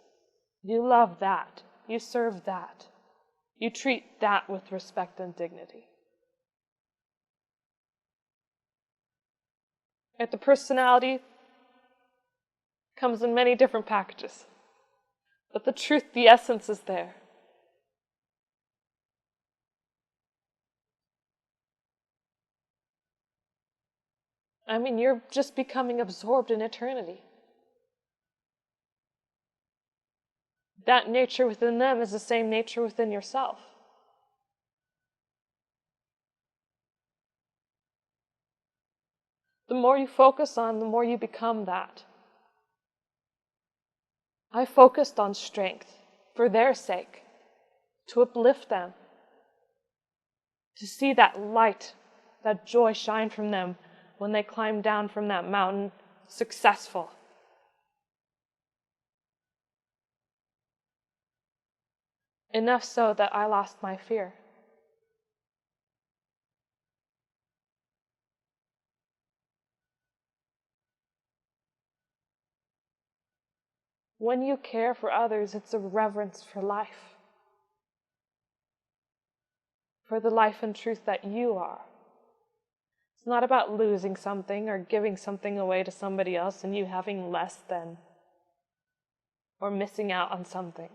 You love that. You serve that. You treat that with respect and dignity. Yet the personality comes in many different packages. But the truth, the essence is there. I mean, you're just becoming absorbed in eternity. That nature within them is the same nature within yourself. The more you focus on, the more you become that. I focused on strength for their sake, to uplift them, to see that light, that joy shine from them when they climb down from that mountain successful. Enough so that I lost my fear. When you care for others, it's a reverence for life, for the life and truth that you are. It's not about losing something or giving something away to somebody else and you having less than, or missing out on something.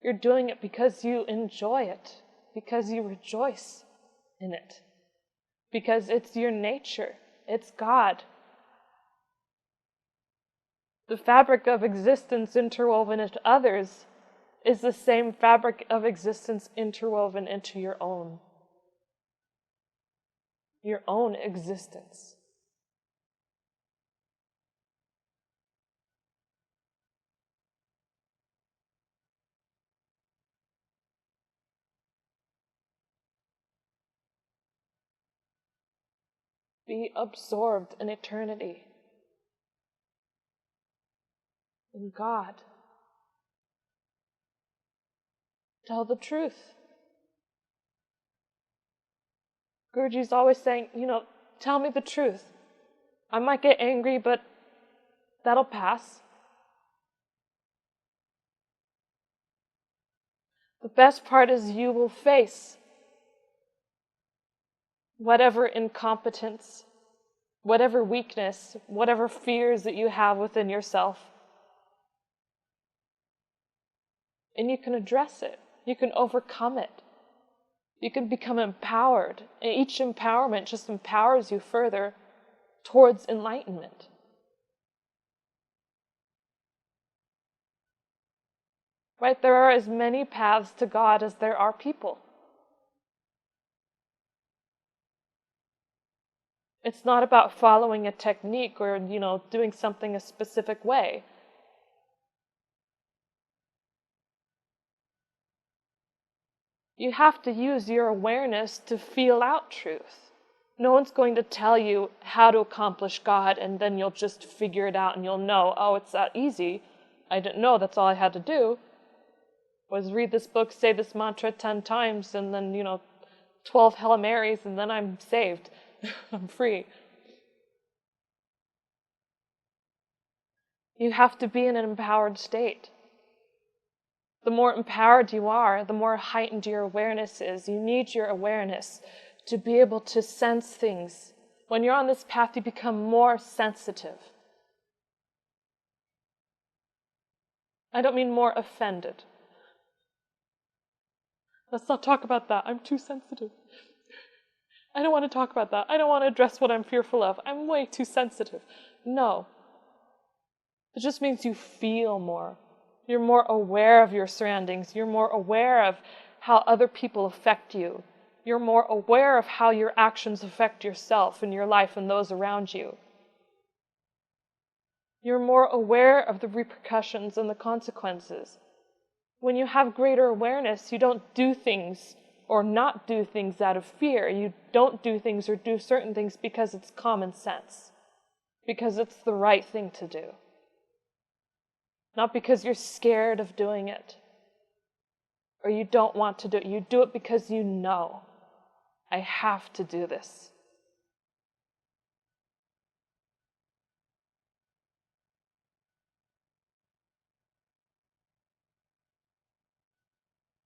You're doing it because you enjoy it, because you rejoice in it, because it's your nature, it's God. The fabric of existence interwoven into others is the same fabric of existence interwoven into your own existence. Be absorbed in eternity, in God. Tell the truth. Guruji's always saying, tell me the truth. I might get angry, but that'll pass. The best part is you will face whatever incompetence, whatever weakness, whatever fears that you have within yourself. And you can address it. You can overcome it. You can become empowered. And each empowerment just empowers you further towards enlightenment. Right? There are as many paths to God as there are people. It's not about following a technique or, doing something a specific way. You have to use your awareness to feel out truth. No one's going to tell you how to accomplish God and then you'll just figure it out and you'll know, oh, it's that easy. I didn't know, that's all I had to do was read this book, say this mantra 10 times, and then, 12 Hail Marys, and then I'm saved. I'm free. You have to be in an empowered state. The more empowered you are, the more heightened your awareness is. You need your awareness to be able to sense things. When you're on this path, you become more sensitive. I don't mean more offended. Let's not talk about that. I'm too sensitive. I don't want to talk about that. I don't want to address what I'm fearful of. I'm way too sensitive. No. It just means you feel more. You're more aware of your surroundings. You're more aware of how other people affect you. You're more aware of how your actions affect yourself and your life and those around you. You're more aware of the repercussions and the consequences. When you have greater awareness, you don't do things or not do things out of fear. You don't do things or do certain things because it's common sense, because it's the right thing to do. Not because you're scared of doing it or you don't want to do it. You do it because you know, I have to do this.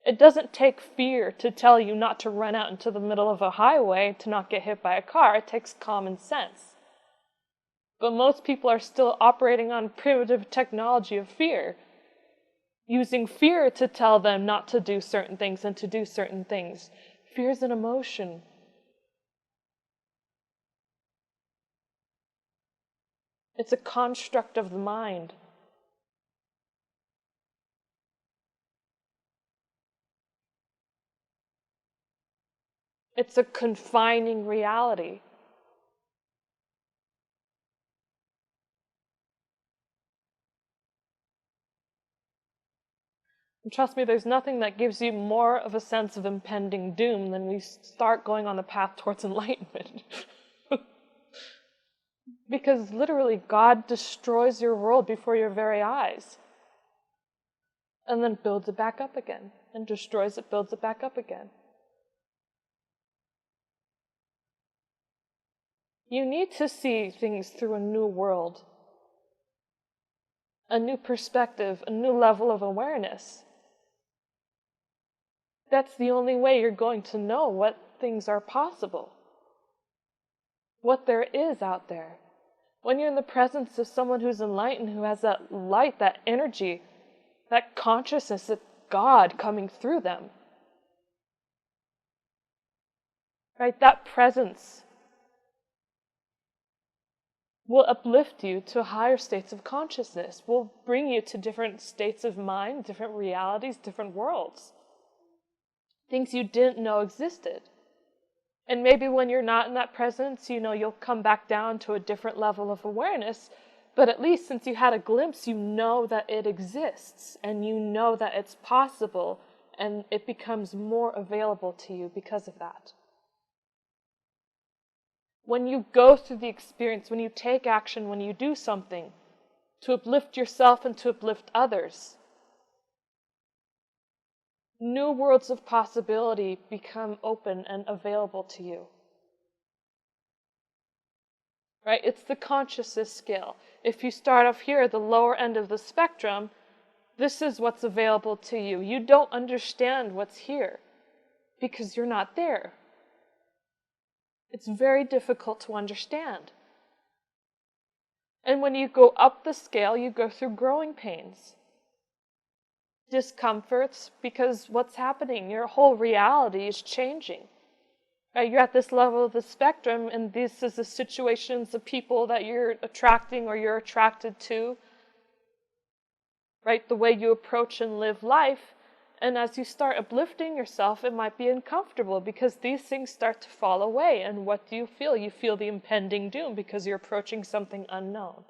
It doesn't take fear to tell you not to run out into the middle of a highway to not get hit by a car. It takes common sense. But most people are still operating on primitive technology of fear, using fear to tell them not to do certain things and to do certain things. Fear is an emotion. It's a construct of the mind. It's a confining reality. And trust me, there's nothing that gives you more of a sense of impending doom than we start going on the path towards enlightenment. Because literally, God destroys your world before your very eyes. And then builds it back up again. And destroys it, builds it back up again. You need to see things through a new world. A new perspective, a new level of awareness. That's the only way you're going to know what things are possible. What there is out there. When you're in the presence of someone who's enlightened, who has that light, that energy, that consciousness of God coming through them. Right? That presence will uplift you to higher states of consciousness, will bring you to different states of mind, different realities, different worlds. Things you didn't know existed. And maybe when you're not in that presence, you'll come back down to a different level of awareness, but at least since you had a glimpse, you know that it exists, and you know that it's possible, and it becomes more available to you because of that. When you go through the experience, when you take action, when you do something to uplift yourself and to uplift others, new worlds of possibility become open and available to you. Right? It's the consciousness scale. If you start off here at the lower end of the spectrum, this is what's available to you. You don't understand what's here because you're not there. It's very difficult to understand. And when you go up the scale, you go through growing pains, discomforts, because what's happening? Your whole reality is changing. Right? You're at this level of the spectrum, and this is the situations, the people that you're attracting or you're attracted to. Right? The way you approach and live life. And as you start uplifting yourself, it might be uncomfortable because these things start to fall away. And what do you feel? You feel the impending doom because you're approaching something unknown.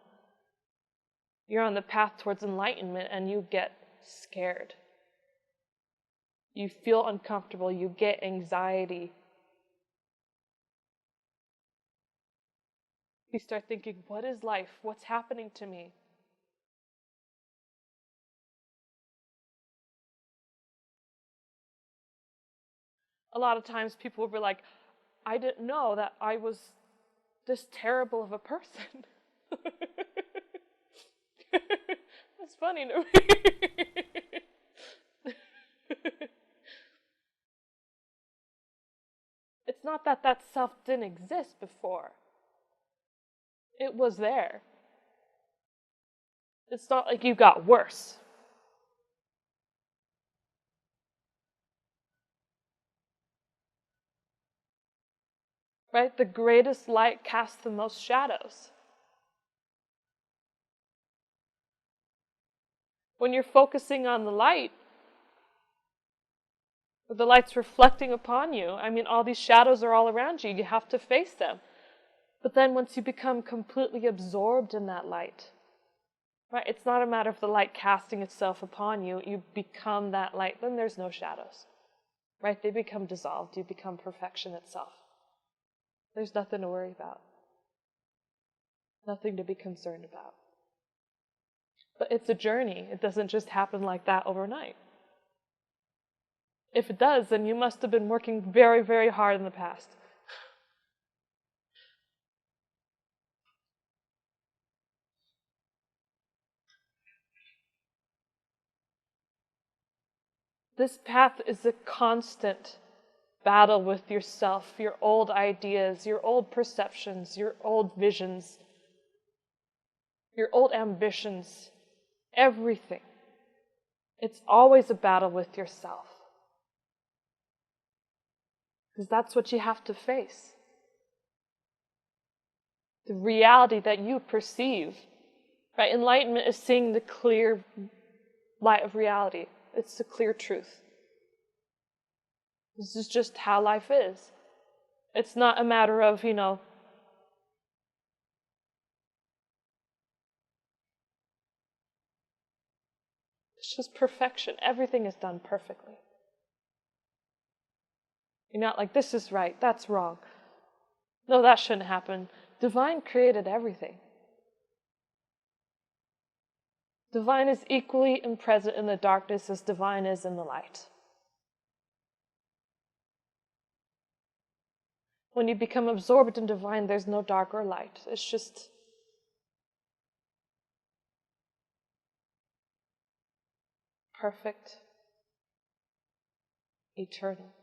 You're on the path towards enlightenment and you get scared. You feel uncomfortable. You get anxiety. You start thinking, what is life? What's happening to me? A lot of times people will be like, I didn't know that I was this terrible of a person. That's funny to me. It's not that that self didn't exist before. It was there. It's not like you got worse. Right? The greatest light casts the most shadows. When you're focusing on the light, the light's reflecting upon you. I mean, all these shadows are all around you. You have to face them. But then once you become completely absorbed in that light, right? It's not a matter of the light casting itself upon you. You become that light. Then there's no shadows, right? They become dissolved. You become perfection itself. There's nothing to worry about. Nothing to be concerned about. But it's a journey. It doesn't just happen like that overnight. If it does, then you must have been working very, very hard in the past. This path is a constant battle with yourself, your old ideas, your old perceptions, your old visions, your old ambitions, everything. It's always a battle with yourself. Because that's what you have to face. The reality that you perceive. Right? Enlightenment is seeing the clear light of reality. It's the clear truth. This is just how life is. It's not a matter of, it's just perfection. Everything is done perfectly. You're not like, this is right, that's wrong. No, that shouldn't happen. Divine created everything. Divine is equally present in the darkness as divine is in the light. When you become absorbed in divine, there's no dark or light. It's just perfect, eternal.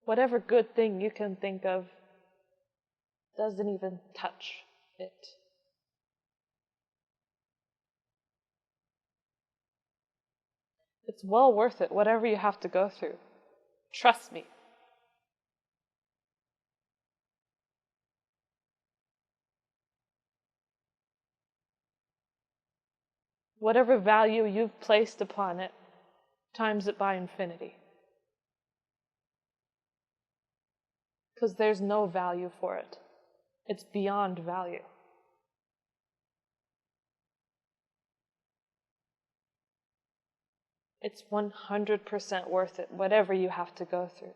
Whatever good thing you can think of doesn't even touch it. It's well worth it, whatever you have to go through. Trust me. Whatever value you've placed upon it, times it by infinity. Because there's no value for it. It's beyond value. It's 100% worth it, whatever you have to go through.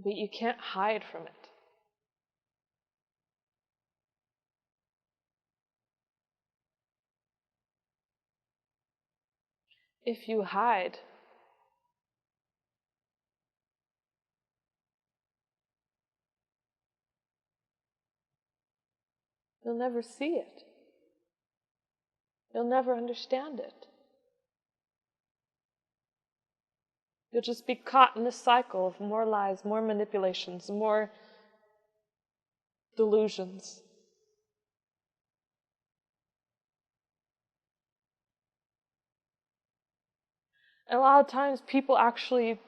But you can't hide from it. If you hide, you'll never see it. You'll never understand it. You'll just be caught in this cycle of more lies, more manipulations, more delusions. And a lot of times people actually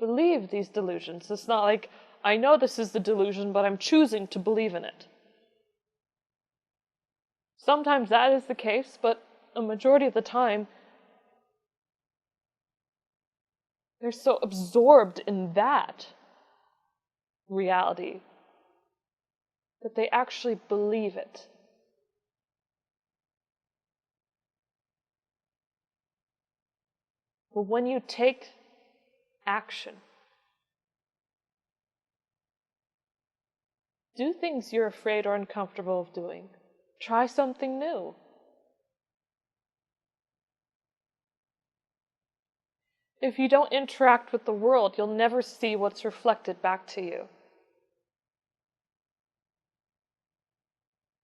believe these delusions. It's not like, I know this is the delusion, but I'm choosing to believe in it. Sometimes that is the case, but a majority of the time, they're so absorbed in that reality that they actually believe it. But when you take action, do things you're afraid or uncomfortable of doing. Try something new. If you don't interact with the world, you'll never see what's reflected back to you.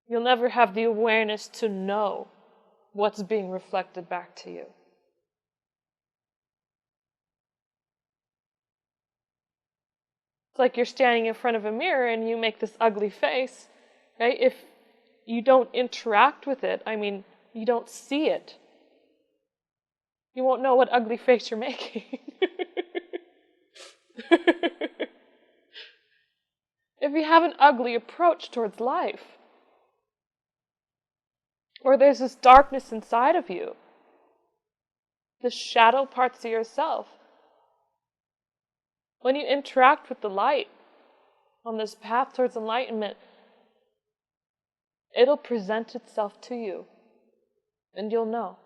You'll never have the awareness to know what's being reflected back to you. It's like you're standing in front of a mirror and you make this ugly face, right? If you don't interact with it, you don't see it, you won't know what ugly face you're making. If you have an ugly approach towards life, or there's this darkness inside of you, the shadow parts of yourself, when you interact with the light on this path towards enlightenment, it'll present itself to you, and you'll know.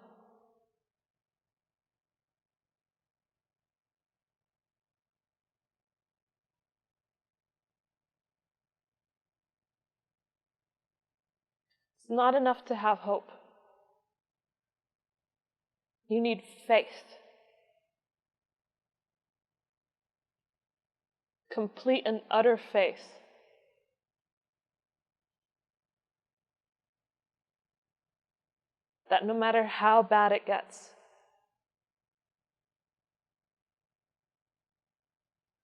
It's not enough to have hope. You need faith. Complete and utter faith. That no matter how bad it gets,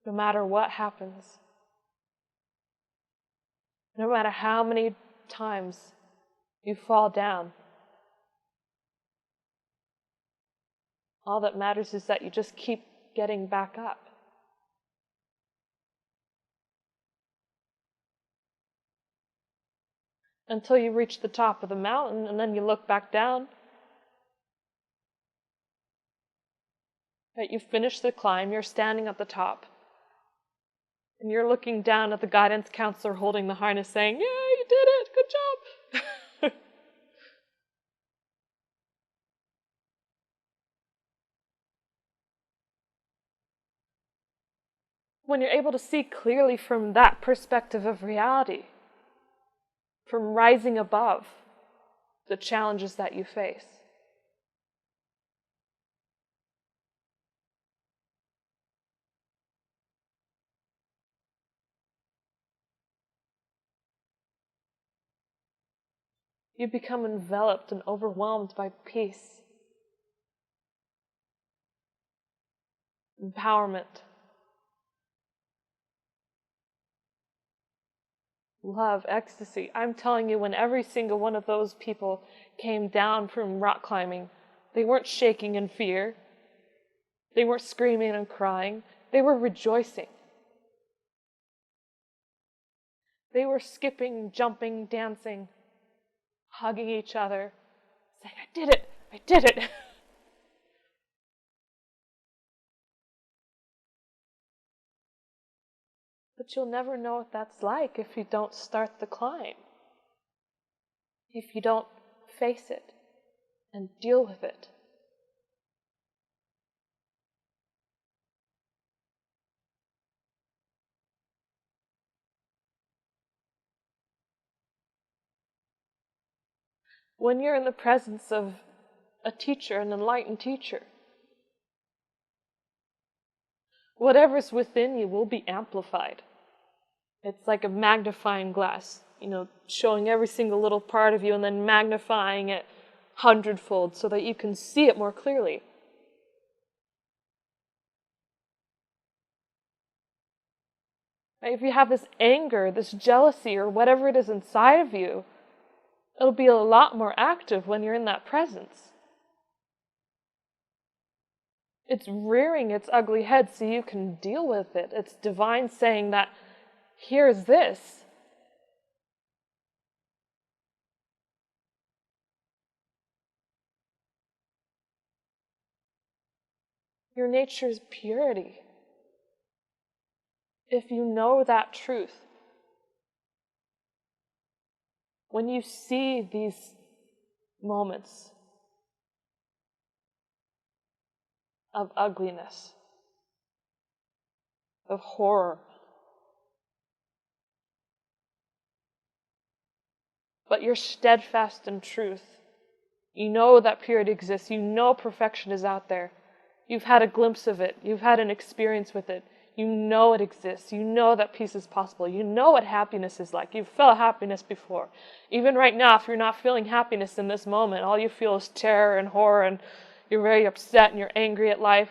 no matter what happens, no matter how many times you fall down, all that matters is that you just keep getting back up. Until you reach the top of the mountain, and then you look back down. Right, you've finished the climb, you're standing at the top. And you're looking down at the guidance counselor holding the harness saying, "Yeah, you did it, good job." When you're able to see clearly from that perspective of reality, from rising above the challenges that you face, you become enveloped and overwhelmed by peace, empowerment, love, ecstasy. I'm telling you, when every single one of those people came down from rock climbing, they weren't shaking in fear. They weren't screaming and crying. They were rejoicing. They were skipping, jumping, dancing, hugging each other, saying, "I did it! I did it!" But you'll never know what that's like if you don't start the climb, if you don't face it, and deal with it. When you're in the presence of a teacher, an enlightened teacher, whatever's within you will be amplified. It's like a magnifying glass, showing every single little part of you and then magnifying it hundredfold so that you can see it more clearly. Right? If you have this anger, this jealousy, or whatever it is inside of you, it'll be a lot more active when you're in that presence. It's rearing its ugly head so you can deal with it. It's divine saying that, here's this. Your nature's purity. If you know that truth, when you see these moments of ugliness, of horror, but you're steadfast in truth, you know that purity exists, you know perfection is out there, you've had a glimpse of it, you've had an experience with it, you know it exists, you know that peace is possible, you know what happiness is like, you've felt happiness before. Even right now, if you're not feeling happiness in this moment, all you feel is terror and horror and you're very upset and you're angry at life.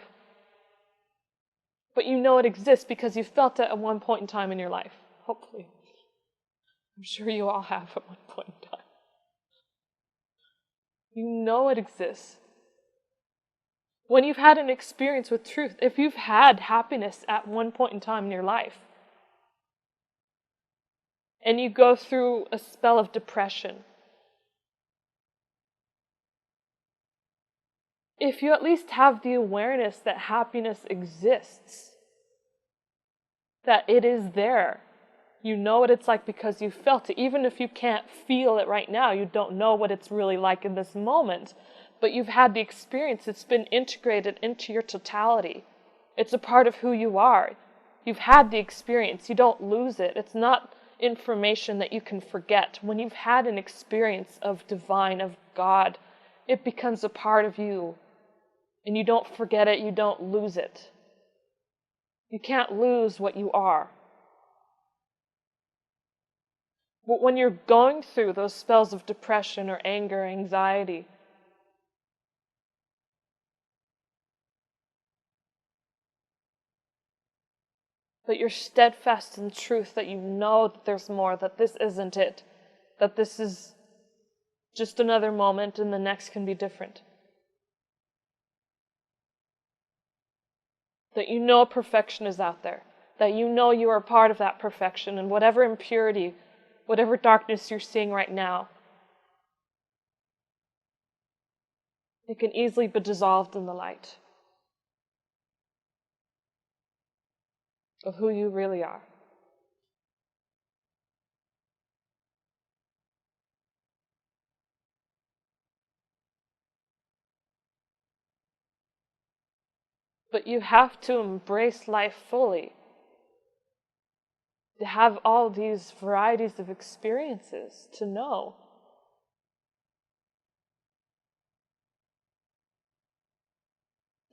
But you know it exists because you felt it at one point in time in your life. Hopefully. I'm sure you all have at one point in time. You know it exists. When you've had an experience with truth, if you've had happiness at one point in time in your life, and you go through a spell of depression, if you at least have the awareness that happiness exists, that it is there, you know what it's like because you felt it. Even if you can't feel it right now, you don't know what it's really like in this moment, but you've had the experience. It's been integrated into your totality. It's a part of who you are. You've had the experience. You don't lose it. It's not information that you can forget. When you've had an experience of divine, of God, it becomes a part of you. And you don't forget it, you don't lose it. You can't lose what you are. But when you're going through those spells of depression or anger, anxiety, but you're steadfast in truth, that you know that there's more, that this isn't it, that this is just another moment and the next can be different. That you know perfection is out there, that you know you are a part of that perfection, and whatever impurity, whatever darkness you're seeing right now, it can easily be dissolved in the light of who you really are. But you have to embrace life fully, to have all these varieties of experiences, to know.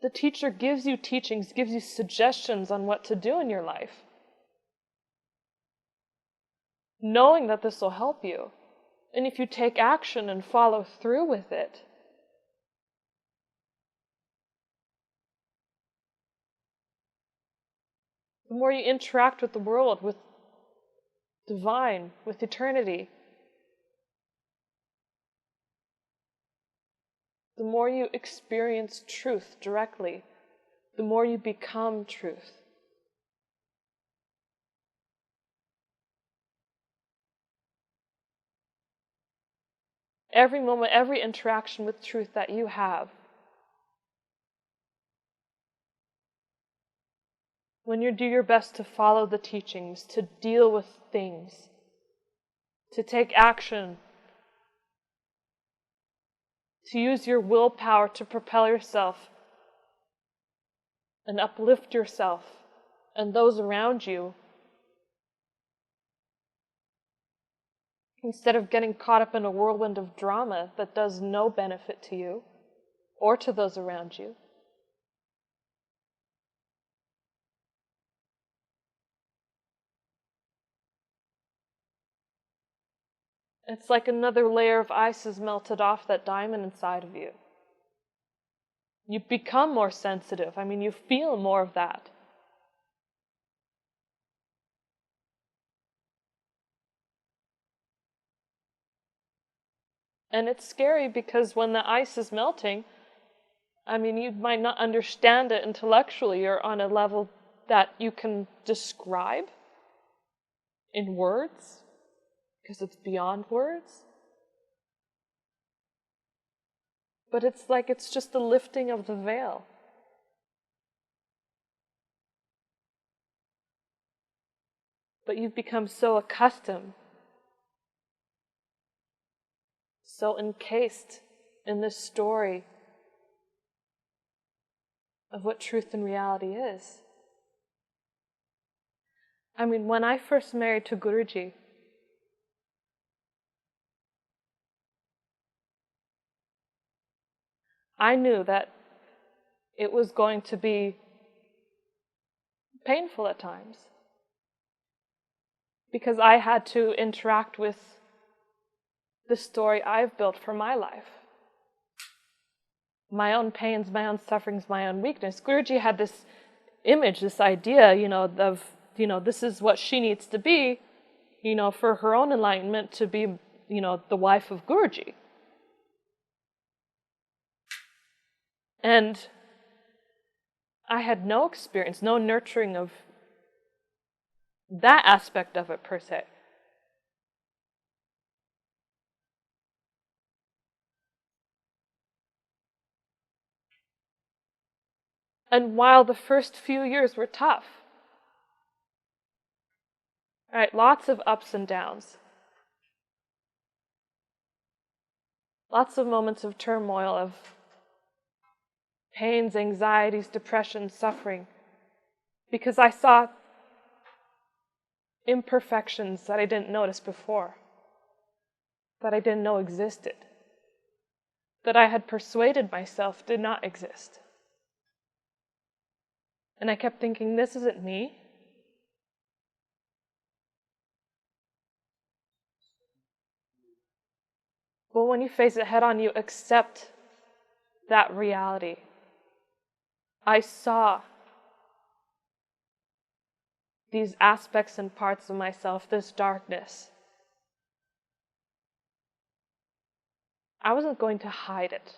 The teacher gives you teachings, gives you suggestions on what to do in your life, knowing that this will help you. And if you take action and follow through with it, the more you interact with the world, with divine, with eternity, the more you experience truth directly, the more you become truth. Every moment, every interaction with truth that you have, when you do your best to follow the teachings, to deal with things, to take action, to use your willpower to propel yourself and uplift yourself and those around you, instead of getting caught up in a whirlwind of drama that does no benefit to you or to those around you. It's like another layer of ice has melted off that diamond inside of you. You become more sensitive. I mean, you feel more of that. And it's scary because when the ice is melting, I mean, you might not understand it intellectually or on a level that you can describe in words, because it's beyond words. But it's like it's just the lifting of the veil. But you've become so accustomed, so encased in this story of what truth and reality is. I mean, when I first married to Guruji, I knew that it was going to be painful at times, because I had to interact with the story I've built for my life. My own pains, my own sufferings, my own weakness. Guruji had this image, this idea, of, this is what she needs to be, for her own enlightenment, to be, the wife of Guruji. And I had no experience, no nurturing of that aspect of it per se. And while the first few years were tough, right, lots of ups and downs, lots of moments of turmoil, of pains, anxieties, depression, suffering, because I saw imperfections that I didn't notice before, that I didn't know existed, that I had persuaded myself did not exist. And I kept thinking, this isn't me. But when you face it head on, you accept that reality. I saw these aspects and parts of myself, this darkness. I wasn't going to hide it.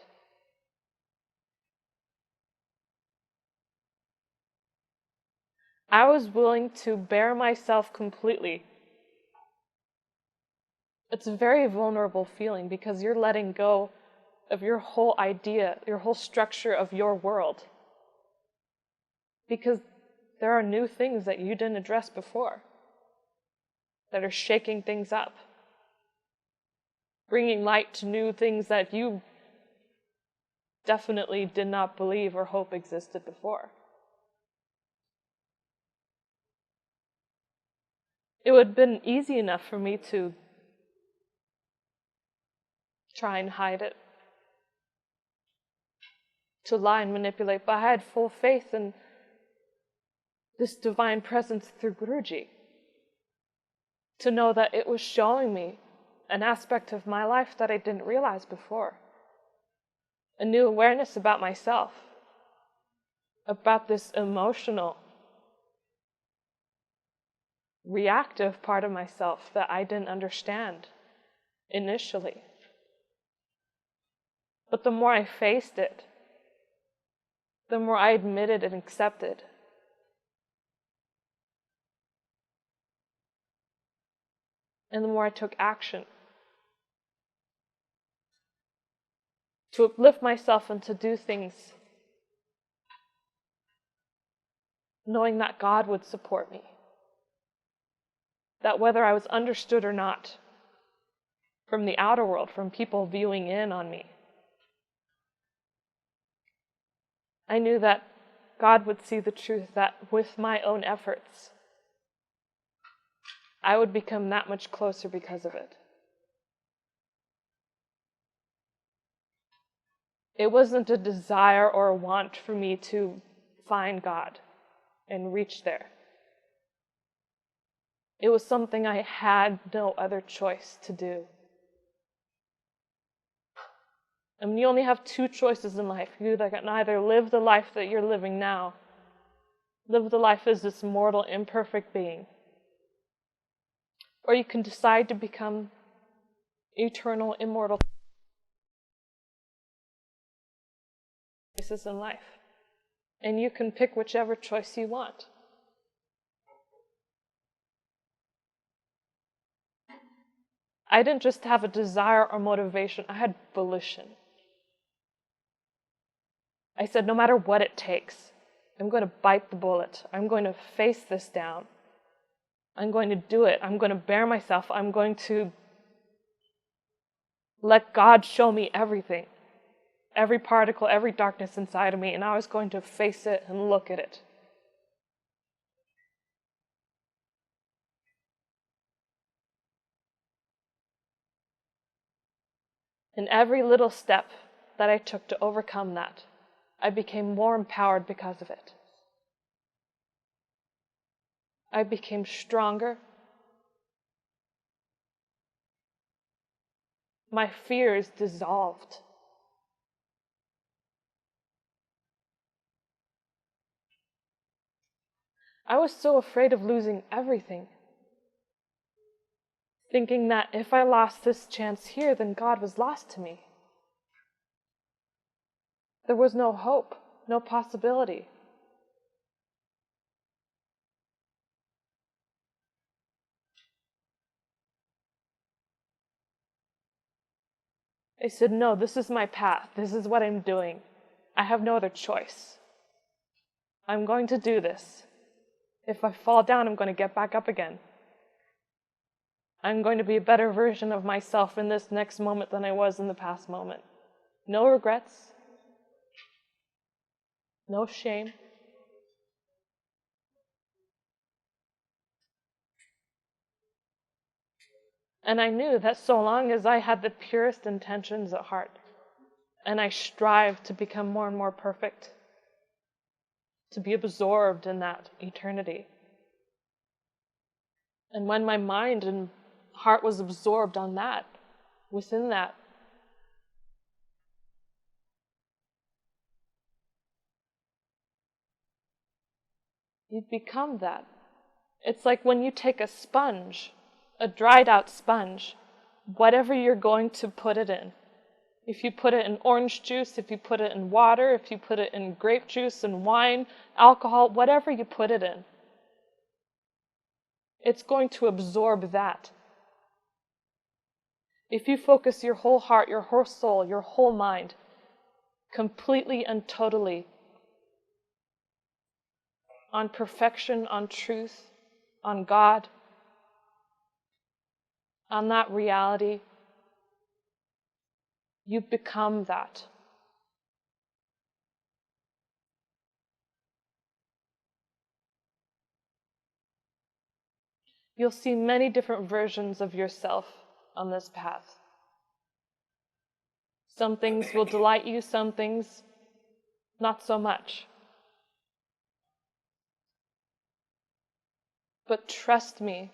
I was willing to bare myself completely. It's a very vulnerable feeling because you're letting go of your whole idea, your whole structure of your world. Because there are new things that you didn't address before that are shaking things up, bringing light to new things that you definitely did not believe or hope existed before. It would have been easy enough for me to try and hide it, to lie and manipulate, but I had full faith in this divine presence through Guruji, to know that it was showing me an aspect of my life that I didn't realize before, a new awareness about myself, about this emotional, reactive part of myself that I didn't understand initially. But the more I faced it, the more I admitted and accepted. And the more I took action to uplift myself and to do things, knowing that God would support me. That whether I was understood or not, from the outer world, from people viewing in on me, I knew that God would see the truth, that with my own efforts, I would become that much closer because of it. It wasn't a desire or a want for me to find God and reach there. It was something I had no other choice to do. I mean, you only have two choices in life. You can either live the life that you're living now, live the life as this mortal, imperfect being, or you can decide to become eternal, immortal choices in life. And you can pick whichever choice you want. I didn't just have a desire or motivation, I had volition. I said, no matter what it takes, I'm going to bite the bullet. I'm going to face this down. I'm going to do it. I'm going to bear myself. I'm going to let God show me everything, every particle, every darkness inside of me, and I was going to face it and look at it. And every little step that I took to overcome that, I became more empowered because of it. I became stronger. My fears dissolved. I was so afraid of losing everything, thinking that if I lost this chance here, then God was lost to me. There was no hope, no possibility. I said, no, this is my path. This is what I'm doing. I have no other choice. I'm going to do this. If I fall down, I'm going to get back up again. I'm going to be a better version of myself in this next moment than I was in the past moment. No regrets. No shame. And I knew that so long as I had the purest intentions at heart, and I strived to become more and more perfect, to be absorbed in that eternity. And when my mind and heart was absorbed on that, within that, you become that. It's like when you take a sponge, a dried out sponge, whatever you're going to put it in. If you put it in orange juice, if you put it in water, if you put it in grape juice and wine, alcohol, whatever you put it in, it's going to absorb that. If you focus your whole heart, your whole soul, your whole mind, completely and totally on perfection, on truth, on God, on that reality, you become that. You'll see many different versions of yourself on this path. Some things will delight you, some things not so much. But trust me,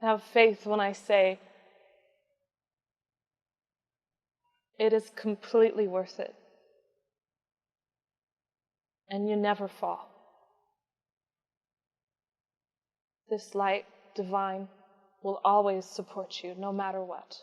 have faith when I say it is completely worth it. And you never fall. This light, divine, will always support you no matter what.